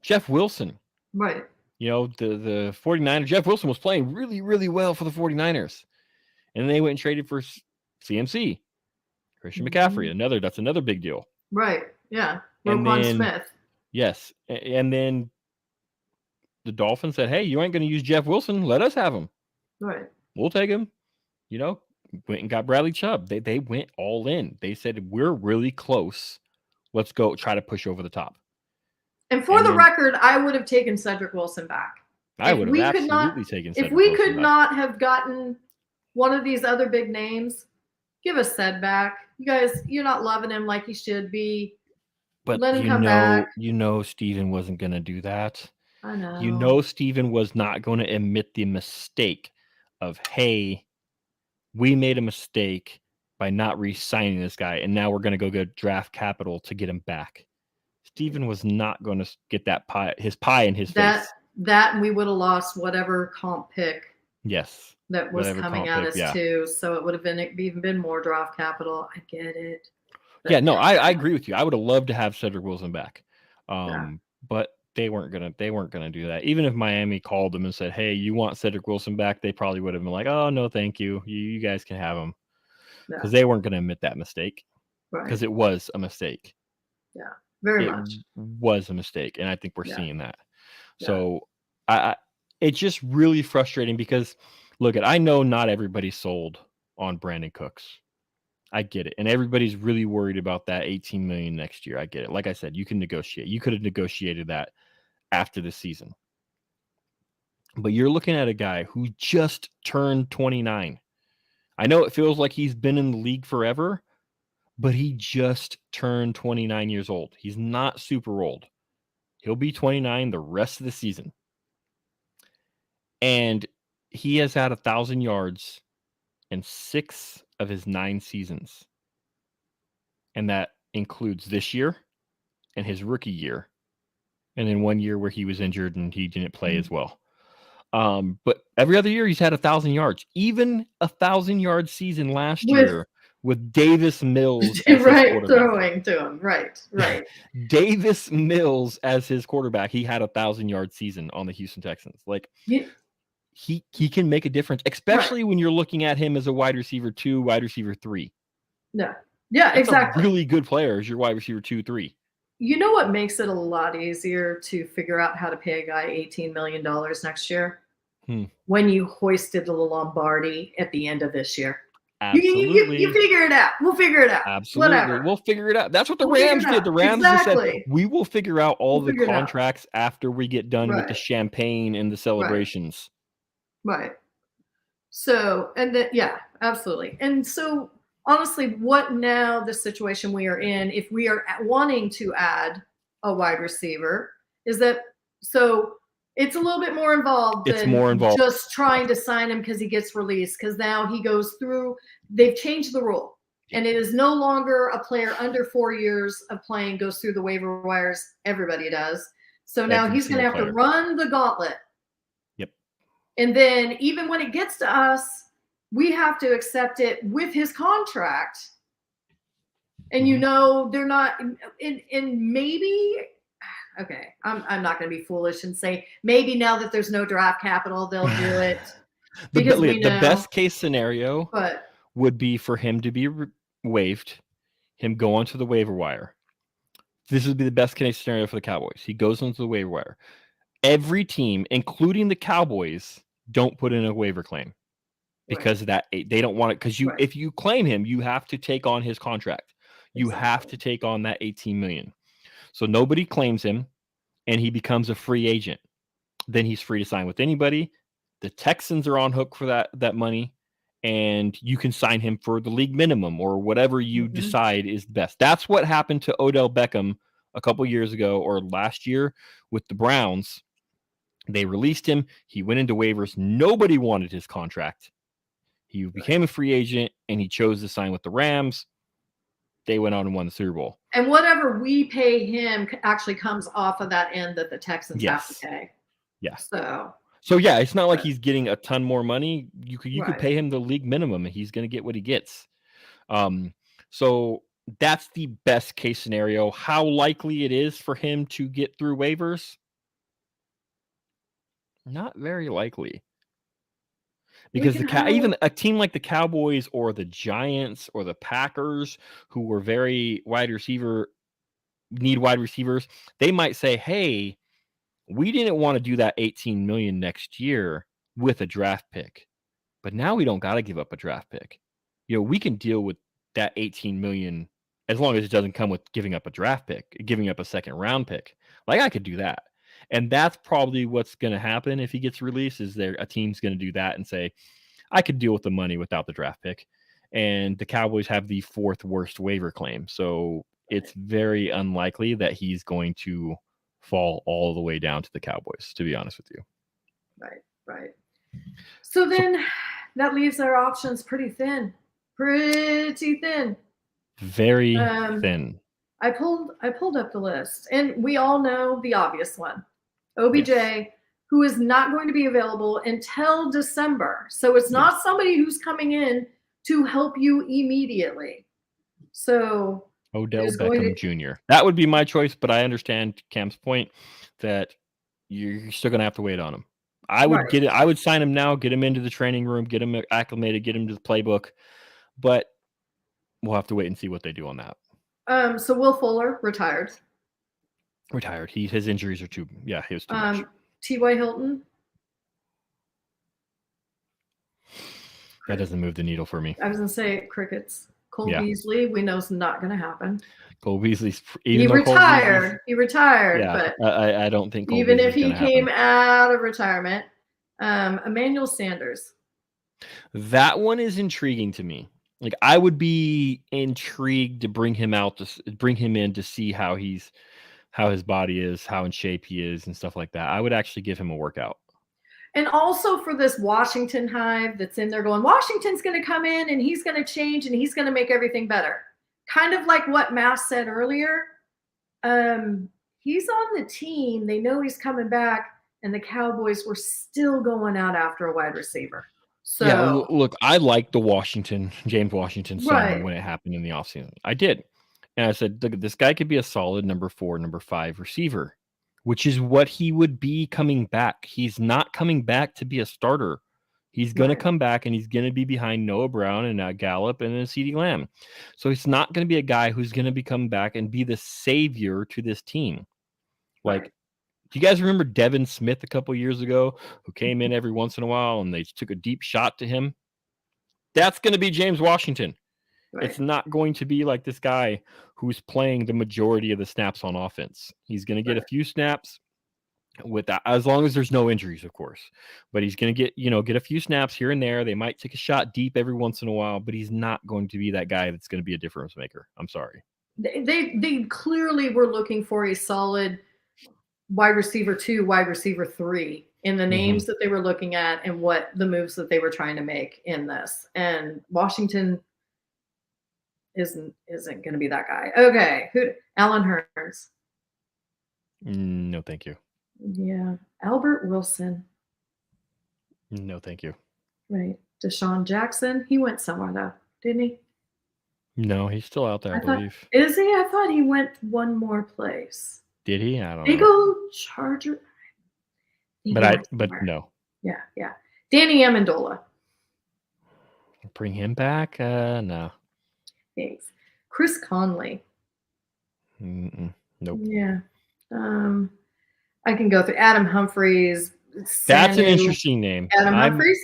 Jeff Wilson. Right. The 49ers. Jeff Wilson was playing really, really well for the 49ers. And they went and traded for CMC. Christian McCaffrey. That's another big deal. Right. Yeah. Roquan Smith. Yes. And then the Dolphins said, "Hey, you ain't going to use Jeff Wilson. Let us have him. Right. We'll take him." Went and got Bradley Chubb. They went all in. They said, "We're really close. Let's go try to push over the top." And for the record, I would have taken Cedric Wilson back. I would have absolutely taken Cedric Wilson back. If we could not have gotten one of these other big names, give us Ced back. You guys, you're not loving him like he should be. But let him come back. Steven wasn't going to do that. I know. Steven was not going to admit the mistake of, "Hey, we made a mistake by not re-signing this guy, and now we're going to go get draft capital to get him back." Steven was not going to get that his pie in his face. That and we would have lost whatever comp pick. Yes. That was coming at us too. So it would have even been more draft capital. I get it. But I agree with you. I would have loved to have Cedric Wilson back. But they weren't gonna do that. Even if Miami called them and said, "Hey, you want Cedric Wilson back?" They probably would have been like, "Oh, no, thank you. You guys can have him." Because they weren't gonna admit that mistake. Because it was a mistake. Yeah. Very much. It was a mistake, and I think we're seeing that. Yeah. So it's just really frustrating because, look, I know not everybody's sold on Brandon Cooks. I get it, and everybody's really worried about that $18 million next year. I get it. Like I said, you can negotiate. You could have negotiated that after the season, but you're looking at a guy who just turned 29. I know it feels like he's been in the league forever, but he just turned 29 years old. He's not super old. He'll be 29 the rest of the season. And he has had 1,000 yards in 6 of his 9 seasons. And that includes this year and his rookie year. And then 1 year where he was injured and he didn't play as well. But every other year he's had 1,000 yards. Even 1,000-yard season last year with Davis Mills as right, throwing to him. Right. Davis Mills as his quarterback. He had 1,000-yard season on the Houston Texans. Like he can make a difference, especially when you're looking at him as a wide receiver 2, wide receiver 3. Yeah. Yeah, That's exactly. A really good player as your wide receiver 2, 3. You know what makes it a lot easier to figure out how to pay a guy $18 million next year? When you hoisted the Lombardi at the end of this year. Absolutely. You figure it out. We'll figure it out. Absolutely. Whatever. We'll figure it out. That's what the Rams did. The Rams just said, "We will figure out all the contracts after we get done with the champagne and the celebrations." Right. So, and then, absolutely. And so, honestly, what now the situation we are in, if we are wanting to add a wide receiver, is that so it's a little bit more involved than just trying to sign him because he gets released, because now he goes through, they've changed the rule. And it is no longer a player under 4 years of playing goes through the waiver wires. Everybody does. So now he's going to have to run the gauntlet. Yep. And then even when it gets to us, we have to accept it with his contract. And they're not, and maybe, okay, I'm not going to be foolish and say maybe now that there's no draft capital, they'll do it. The best case scenario would be for him to be waived, him go onto the waiver wire. This would be the best case scenario for the Cowboys. He goes onto the waiver wire. Every team, including the Cowboys, don't put in a waiver claim. Because they don't want it. Because if you claim him, you have to take on his contract. You have to take on that $18 million. So nobody claims him, and he becomes a free agent. Then he's free to sign with anybody. The Texans are on hook for that money, and you can sign him for the league minimum or whatever you decide is the best. That's what happened to Odell Beckham a couple years ago or last year with the Browns. They released him. He went into waivers. Nobody wanted his contract. He became a free agent, and he chose to sign with the Rams. they went on and won the Super Bowl. And whatever we pay him actually comes off of that end that the Texans have to pay. Yeah. So yeah, it's not like he's getting a ton more money. You could Right. pay him the league minimum and he's going to get what he gets. So that's the best case scenario. How likely it is for him to get through waivers? Not very likely. Because even a team like the Cowboys or the Giants or the Packers, who were very need wide receivers, they might say, hey, we didn't want to do that 18 million next year with a draft pick, but now we don't got to give up a draft pick. We can deal with that 18 million as long as it doesn't come with giving up a draft pick, giving up a second round pick. Like, I could do that. And that's probably what's going to happen if he gets released, is a team's going to do that and say, I could deal with the money without the draft pick. And the Cowboys have the 4th worst waiver claim. So it's very unlikely that he's going to fall all the way down to the Cowboys, to be honest with you. Right. So then that leaves our options pretty thin. Very thin. I pulled up the list, and we all know the obvious one. OBJ, yes, who is not going to be available until December. So it's not somebody who's coming in to help you immediately. So Odell Beckham Jr. That would be my choice, but I understand Cam's point that you're still going to have to wait on him. I would I would sign him now, get him into the training room, get him acclimated, get him to the playbook, but we'll have to wait and see what they do on that. So Will Fuller retired. His injuries are he was too much. T.Y. Hilton. That doesn't move the needle for me. I was going to say crickets. Cole Beasley, we know is not going to happen. Cole Beasley's he retired. Yeah, but I don't think Cole even if he came out of retirement. Emmanuel Sanders. That one is intriguing to me. Like, I would be intrigued to bring him in to see how his body is, how in shape he is, and stuff like that. I would actually give him a workout. And also for this Washington hive that's in there going, Washington's going to come in and he's going to change and he's going to make everything better. Kind of like what Mass said earlier. He's on the team. They know he's coming back, and the Cowboys were still going out after a wide receiver. So yeah, look, I liked the James Washington signing when it happened in the offseason. I did. And I said, look, this guy could be a solid number 4, number 5 receiver, which is what he would be coming back. He's not coming back to be a starter. He's going to come back, and he's going to be behind Noah Brown and Gallup and then CeeDee Lamb. So he's not going to be a guy who's going to be coming back and be the savior to this team. Like, do you guys remember Devin Smith a couple years ago, who came in every once in a while and they took a deep shot to him? That's going to be James Washington. It's not going to be like this guy who's playing the majority of the snaps on offense. He's going to get a few snaps with that, as long as there's no injuries, of course. But he's going to get a few snaps here and there. They might take a shot deep every once in a while, but he's not going to be that guy that's going to be a difference maker. I'm sorry. They clearly were looking for a solid wide receiver 2, wide receiver 3 in the names that they were looking at and what the moves that they were trying to make in this. And Washington isn't going to be that guy. Okay, Alan Hurns. No, thank you. Yeah, Albert Wilson. No, thank you. Right, Deshaun Jackson. He went somewhere though, didn't he? No, he's still out there, I believe. Is he? I thought he went one more place. Did he? I don't know. Big old Charger. But no. Yeah. Danny Amendola. Bring him back? No. Thanks. Chris Conley. Nope. Yeah. I can go through Adam Humphries. That's an interesting name. Adam Humphries?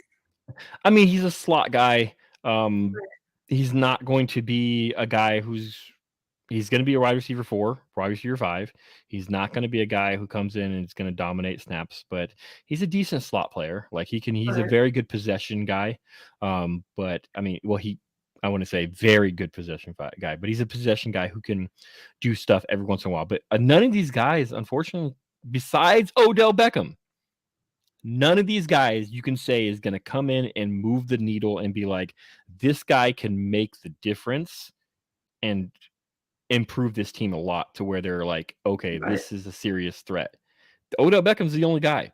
I mean, he's a slot guy. He's not going to be a guy he's going to be a wide receiver 4, wide receiver 5. He's not going to be a guy who comes in and is going to dominate snaps, but he's a decent slot player. Like, he's a very good possession guy. But I mean, I want to say very good possession guy, but he's a possession guy who can do stuff every once in a while. But none of these guys, unfortunately, besides Odell Beckham, none of these guys you can say is going to come in and move the needle and be like, this guy can make the difference and improve this team a lot to where they're like, okay, Right. this is a serious threat. Odell Beckham's the only guy.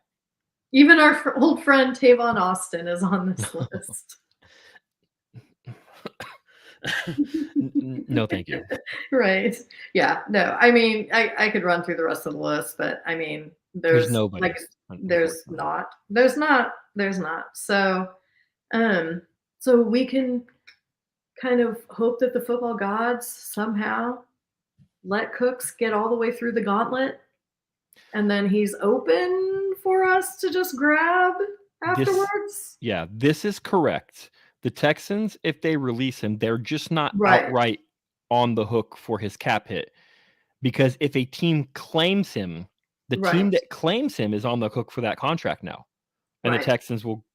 Even our old friend Tavon Austin is on this list. No, thank you. Right. Yeah. No, I mean, I could run through the rest of the list, but I mean, There's nobody. like, there's not. So we can kind of hope that the football gods somehow let Cooks get all the way through the gauntlet, and then he's open for us to just grab afterwards. This is correct. The Texans, if they release him, they're just not Right. outright on the hook for his cap hit. Because if a team claims him, the team Right. that claims him is on the hook for that contract now. And Right. the Texans will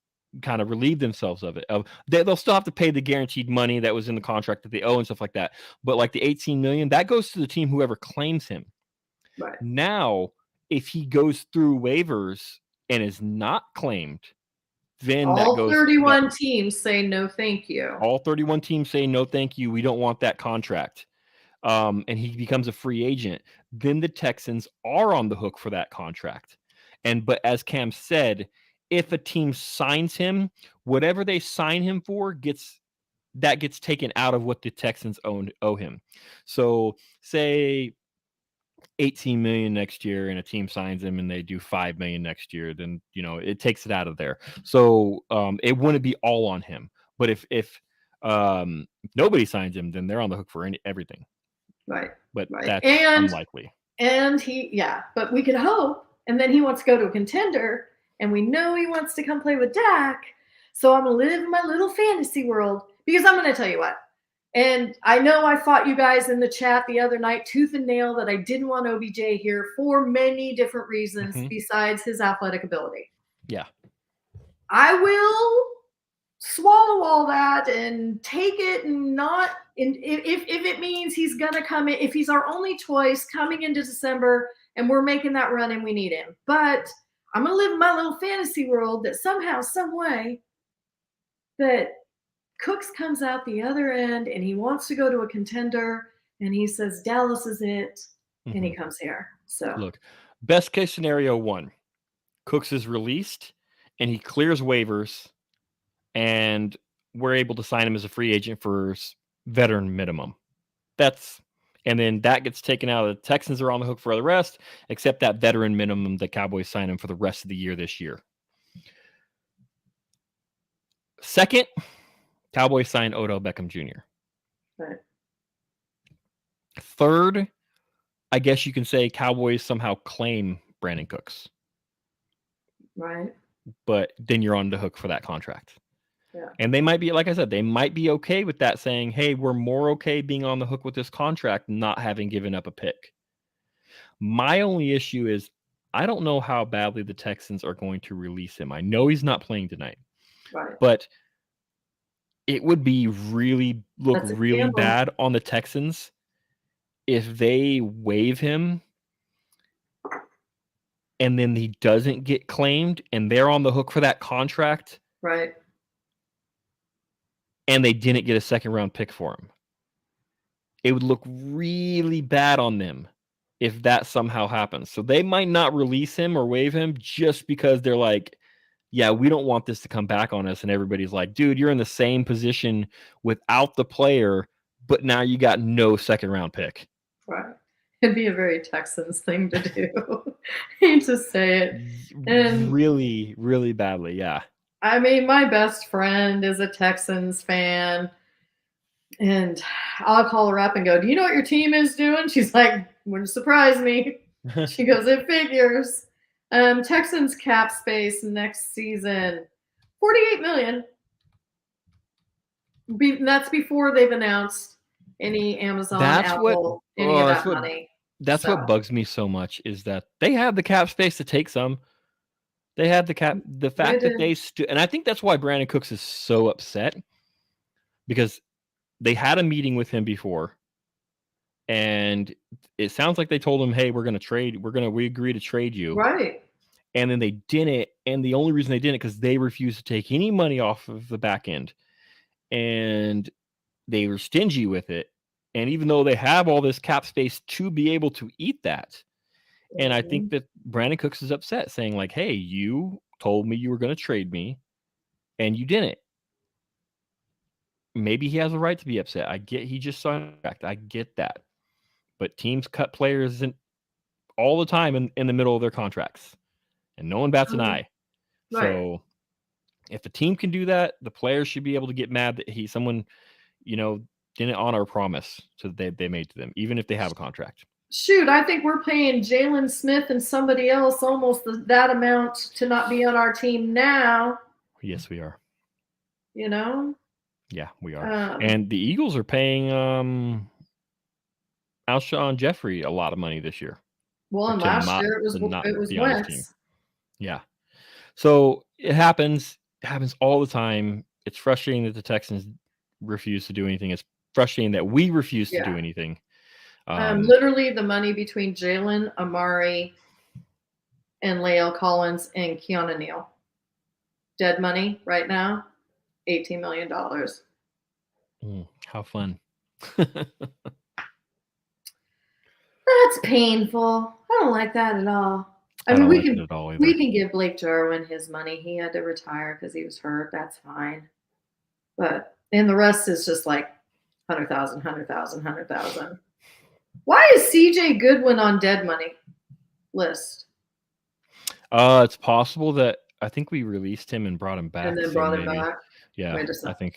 kind of relieve themselves of it. They'll still have to pay the guaranteed money that was in the contract that they owe and stuff like that. But like the $18 million, that goes to the team whoever claims him. Right. Now, if he goes through waivers and is not claimed, then that All goes 31 teams say no thank you. all 31 teams say no thank you, we don't want that contract. And he becomes a free agent, then the Texans are on the hook for that contract. But as Cam said, if a team signs him, whatever they sign him for gets taken out of what the Texans owe him. So say 18 million next year and a team signs him and they do 5 million next year, then it takes it out of there. So it wouldn't be all on him. But if nobody signs him, then they're on the hook for everything. Right. But right. that's unlikely. And but we could hope. And then he wants to go to a contender, and we know he wants to come play with Dak. So I'm going to live in my little fantasy world, because I'm going to tell you what. And I know I fought you guys in the chat the other night, tooth and nail, that I didn't want OBJ here for many different reasons besides his athletic ability. Yeah. I will swallow all that and take it, and not if it means he's gonna come in, if he's our only choice coming into December and we're making that run and we need him. But I'm gonna live in my little fantasy world that somehow, some way, that Cooks comes out the other end and he wants to go to a contender and he says Dallas is it, and he comes here. So look, best case scenario 1, Cooks is released and he clears waivers, and we're able to sign him as a free agent for veteran minimum. And then that gets taken out. The Texans are on the hook for the rest, except that veteran minimum. The Cowboys sign him for the rest of the year this year. Second, Cowboys sign Odell Beckham Jr. Right. Third, I guess you can say Cowboys somehow claim Brandon Cooks. Right. But then you're on the hook for that contract. Yeah. And they might be, like I said, they might be okay with that, saying, hey, we're more okay being on the hook with this contract, not having given up a pick. My only issue is I don't know how badly the Texans are going to release him. I know he's not playing tonight. Right. But it would be really bad on the Texans if they waive him and then he doesn't get claimed and they're on the hook for that contract. Right. And they didn't get a second round pick for him. It would look really bad on them if that somehow happens. So they might not release him or waive him just because they're like, yeah, we don't want this to come back on us. And everybody's like, dude, you're in the same position without the player, but now you got no second round pick. Right. It'd be a very Texans thing to do. I hate to say it. And really, really badly, yeah. I mean, my best friend is a Texans fan. And I'll call her up and go, do you know what your team is doing? She's like, wouldn't surprise me. She goes, it figures. Texans cap space next season, $48 million. That's before they've announced any Amazon, Apple, any of that money. That's what bugs me so much, is that they have the cap space to take some. They have the fact that they and I think that's why Brandon Cooks is so upset, because they had a meeting with him before, and it sounds like they told him, hey, we agree to trade you. Right. And then they didn't. And the only reason they didn't, because they refused to take any money off of the back end. And they were stingy with it. And even though they have all this cap space to be able to eat that, and I think Mhm. that Brandon Cooks is upset, saying like, "Hey, you told me you were going to trade me, and you didn't." Maybe he has a right to be upset. I get he just signed a contract. I get that, but teams cut players in all the time in the middle of their contracts, and no one bats an eye. Right. So if a team can do that, the players should be able to get mad that someone, you know, didn't honor a promise that they made to them, even if they have a contract. Shoot, I think we're paying Jalen Smith and somebody else almost that amount to not be on our team now. Yes, we are. You know. Yeah, we are. Um, And the Eagles are paying Alshon Jeffrey a lot of money this year, well, or and to last not year it to was not be on his team. Wentz. Yeah. So it happens. It happens all the time. It's frustrating that the Texans refuse to do anything. It's frustrating that we refuse to Yeah. do anything. Literally, the money between Jalen, Amari, and Lael Collins and Keanu Neal. Dead money right now, $18 million. How fun. That's painful. I don't like that at all. I I mean, don't like it at all either. we can give Blake Jarwin his money. He had to retire because he was hurt. That's fine. But and the rest is just like 100,000, 100,000, 100,000. Why is CJ Goodwin on dead money list It's possible that I think we released him and brought him back and then soon, brought him maybe. back? Yeah, Wait a I second. think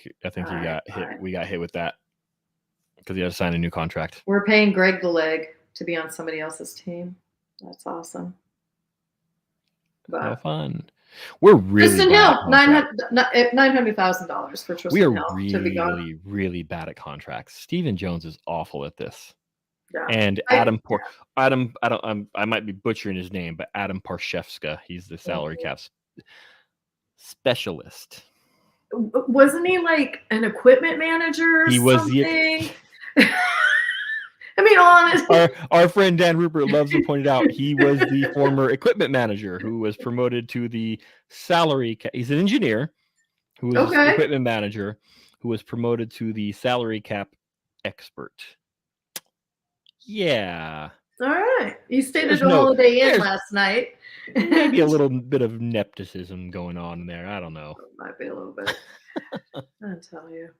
he All got hit. right. We got hit with that because he had to sign a new contract. We're paying Greg the Leg to be on somebody else's team. That's awesome. How But fun. We're really Tristan bad Hill, at $900,000 for We are Tristan Hill to be gone. really, really bad at contracts. Stephen Jones is awful at this. Yeah. And I might be butchering his name, but Adam Parshevska, he's the salary cap specialist. Wasn't he like an equipment manager or He was something? I mean, honestly. Our friend Dan Rupert loves to point it out. He was the former equipment manager who was promoted to the salary cap. He's an engineer who was Okay. equipment manager who was promoted to the salary cap expert. Yeah. All right. You stayed at a Holiday Inn last night. Maybe a little bit of nepotism going on there. I don't know. Might be a little bit. I'll tell you.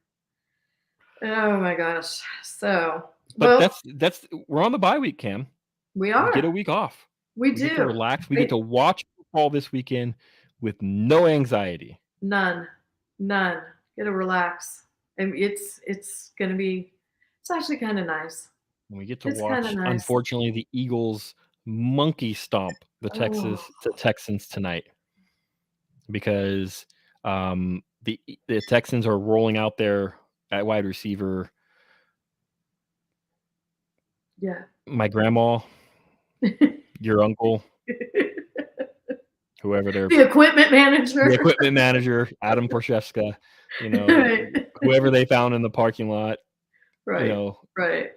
Oh my gosh. So, but that's we're on the bye week, Cam. We are. We get a week off. We get to relax. We get to watch football this weekend with no anxiety. None. Get to relax. And it's gonna be. It's actually kind of nice. We get to watch, unfortunately, the Eagles monkey stomp the Texans tonight because the Texans are rolling out there at wide receiver. Yeah. My grandma, your uncle, whoever the equipment manager, Adam Porshevska, whoever they found in the parking lot. Right. Right.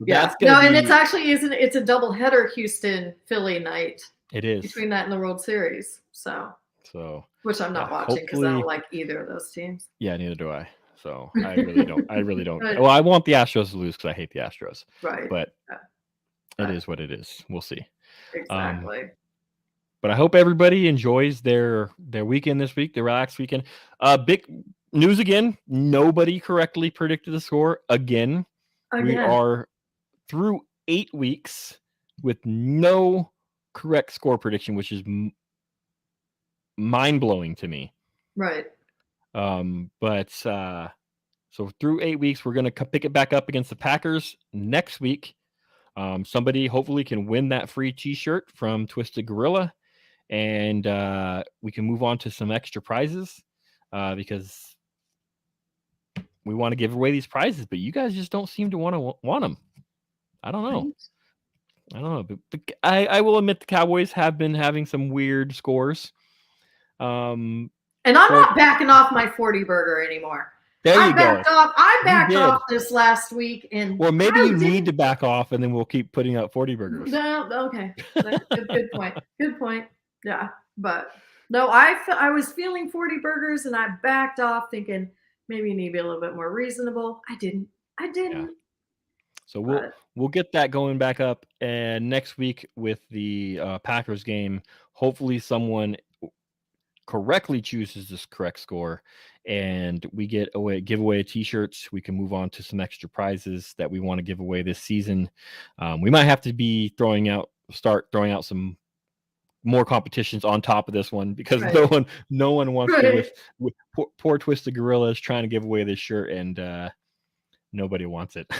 Yeah. And it's actually it's a double header Houston Philly night. It is between that and the World Series. So which I'm not watching because I don't like either of those teams. Yeah, neither do I. So I really don't. Right. Well, I want the Astros to lose because I hate the Astros. Right. But it is what it is. We'll see. Exactly. But I hope everybody enjoys their weekend this week, their relaxed weekend. Big news again. Nobody correctly predicted the score again. We are through 8 weeks with no correct score prediction, which is mind-blowing to me. Right. But so through 8 weeks, we're going to pick it back up against the Packers next week. Somebody hopefully can win that free t-shirt from Twisted Gorilla, and we can move on to some extra prizes because we want to give away these prizes, but you guys just don't seem to want them. I don't know. But I will admit the Cowboys have been having some weird scores. And I'm not backing off my 40 burger anymore. There you go. I backed off this last week, and maybe you need to back off, and then we'll keep putting out 40 burgers. No, okay, good point. Good point. Yeah, but no, I was feeling 40 burgers, and I backed off, thinking maybe you need to be a little bit more reasonable. I didn't. Yeah. So But we'll get that going back up, and next week with the Packers game, hopefully someone correctly chooses this correct score, and we give away t-shirts. We can move on to some extra prizes that we want to give away this season. We might have to be start throwing out some more competitions on top of this one, because right. no one wants to Right. with poor Twisted Gorillas trying to give away this shirt, and nobody wants it.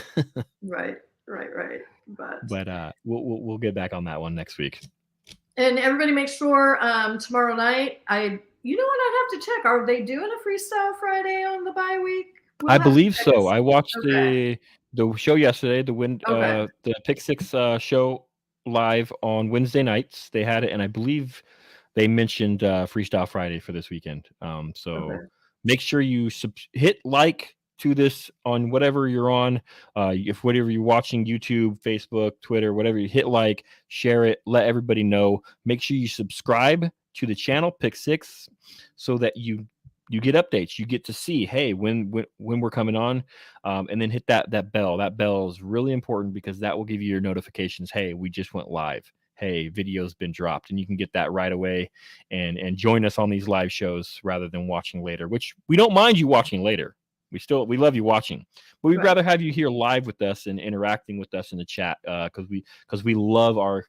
Right. Right. But we'll get back on that one next week. And everybody make sure tomorrow night, you know what, I'd have to check. Are they doing a Freestyle Friday on the bye week? We'll I have to believe check and so. see. I watched Okay. the show yesterday, Okay. the Pick Six show live on Wednesday nights. They had it, and I believe they mentioned Freestyle Friday for this weekend. So Okay. make sure you hit like to this on whatever you're on. If whatever you're watching, YouTube, Facebook, Twitter, whatever, you hit like, share it, let everybody know. Make sure you subscribe to the channel Pick Six, so that you get updates. You get to see, hey, when we're coming on, and then hit that bell. That bell is really important, because that will give you your notifications. Hey, we just went live. Hey, video's been dropped, and you can get that right away and join us on these live shows rather than watching later, which we don't mind you watching later. We love you watching, but we'd Right. rather have you here live with us and interacting with us in the chat, because we love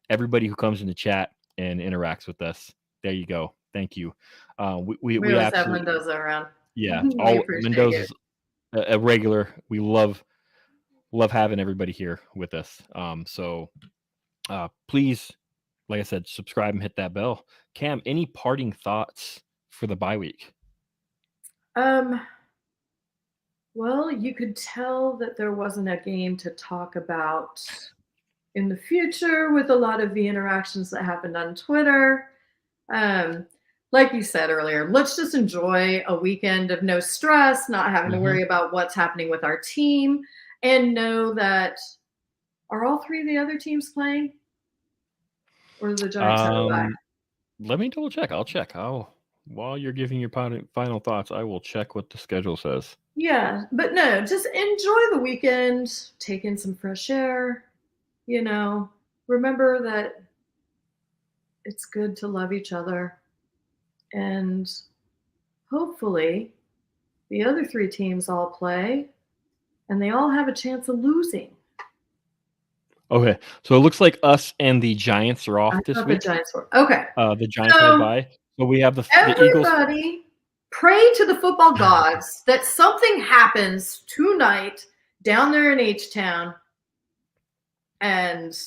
everybody who comes in the chat and interacts with us. There you go. Thank you. We We always have absolutely, Mendoza around. yeah. We All appreciate it. Mendoza's a regular. We love having everybody here with us. So please, like I said, subscribe and hit that bell. Cam, any parting thoughts for the bye week? Well, you could tell that there wasn't a game to talk about in the future with a lot of the interactions that happened on Twitter. Um, like you said earlier, let's just enjoy a weekend of no stress, not having to Mm-hmm. worry about what's happening with our team, and know that, are all three of the other teams playing? Or do the Giants have a bye? Let me double check. I'll check. While you're giving your final thoughts, I will check what the schedule says. Yeah, but no, just enjoy the weekend, take in some fresh air, remember that it's good to love each other, and hopefully the other three teams all play and they all have a chance of losing. Okay, so it looks like us and the Giants are I off this thought the week. Giants were okay. The Giants have a So bye, so we have the Eagles. everybody pray to the football gods that something happens tonight down there in H-Town, and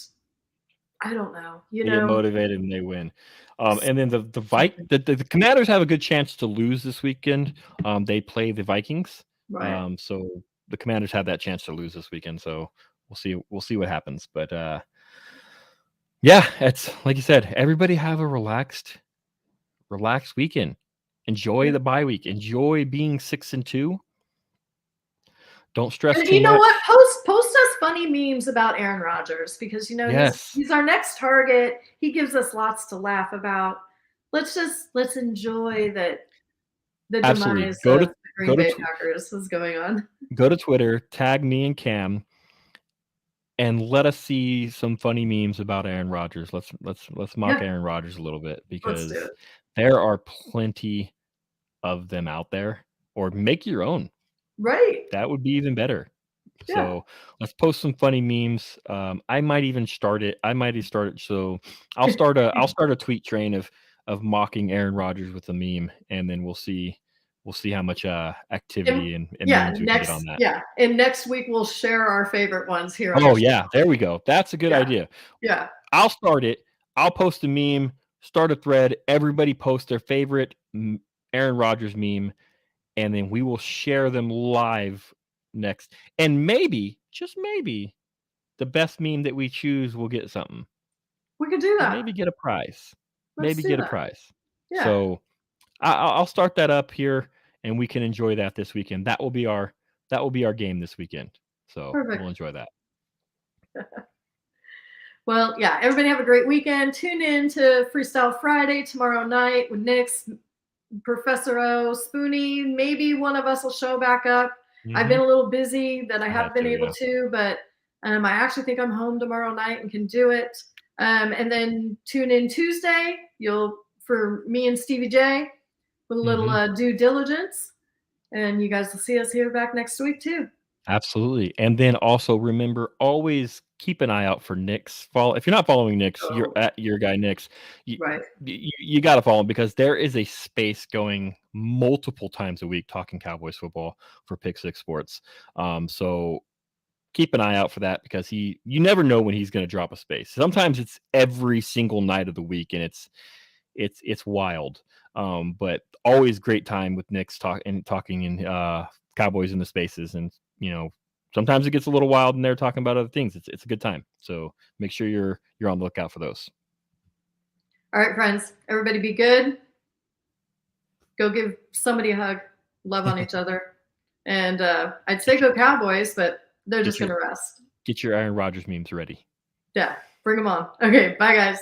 I don't know, They get motivated and they win. And then the Commanders have a good chance to lose this weekend. They play the Vikings. right. So the Commanders have that chance to lose this weekend. So we'll see what happens. But yeah, it's like you said, everybody have a relaxed weekend. Enjoy the bye week. Enjoy being 6-2. Don't stress And too you know much. what? Post us funny memes about Aaron Rodgers, because Yes. he's our next target. He gives us lots to laugh about. Let's enjoy that the Absolutely. demise of the Green Bay Packers is going on. Go to Twitter, tag me and Cam, and let us see some funny memes about Aaron Rodgers. Let's mock Yeah, Aaron Rodgers a little bit, let's do because it. there are plenty of them out there. Or make your own. Right. That would be even better. Yeah. So let's post some funny memes. I might even start it. So I'll start a tweet train of mocking Aaron Rodgers with a meme, and then we'll see how much activity and memes we can get on that. And next week we'll share our favorite ones here. Oh yeah, there we go. That's a good Yeah. idea. Yeah. I'll start it. I'll post a meme, start a thread. Everybody post their favorite Aaron Rodgers meme, and then we will share them live next. And maybe, just maybe, the best meme that we choose will get something. We could do that. Maybe get a prize. Let's do that. A prize. Yeah. So I'll start that up here, and we can enjoy that this weekend. That will be our game this weekend. So Perfect. We'll enjoy that. Well, yeah, everybody have a great weekend. Tune in to Freestyle Friday tomorrow night with Nick's, Professor O, Spoonie. Maybe one of us will show back up. I've been a little busy that I haven't been able yeah. to, but I actually think I'm home tomorrow night and can do it. And then tune in Tuesday. For me and Stevie J with a little due diligence, and you guys will see us here back next week too. Absolutely. And then also remember, always keep an eye out for Nick's follow. If you're not following Nick's, you're Oh, at your guy Nick's. You, right. you got to follow him because there is a space going multiple times a week talking Cowboys football for Pick Six Sports. So keep an eye out for that because you never know when he's going to drop a space. Sometimes it's every single night of the week, and it's wild. But always great time with Nick's talking in Cowboys in the spaces, and sometimes it gets a little wild, and they're talking about other things. It's a good time. So make sure you're on the lookout for those. All right, friends. Everybody be good. Go give somebody a hug. Love on each other. And I'd say go Cowboys, but they're just going to rest. Get your Aaron Rodgers memes ready. Yeah, bring them on. Okay, bye, guys.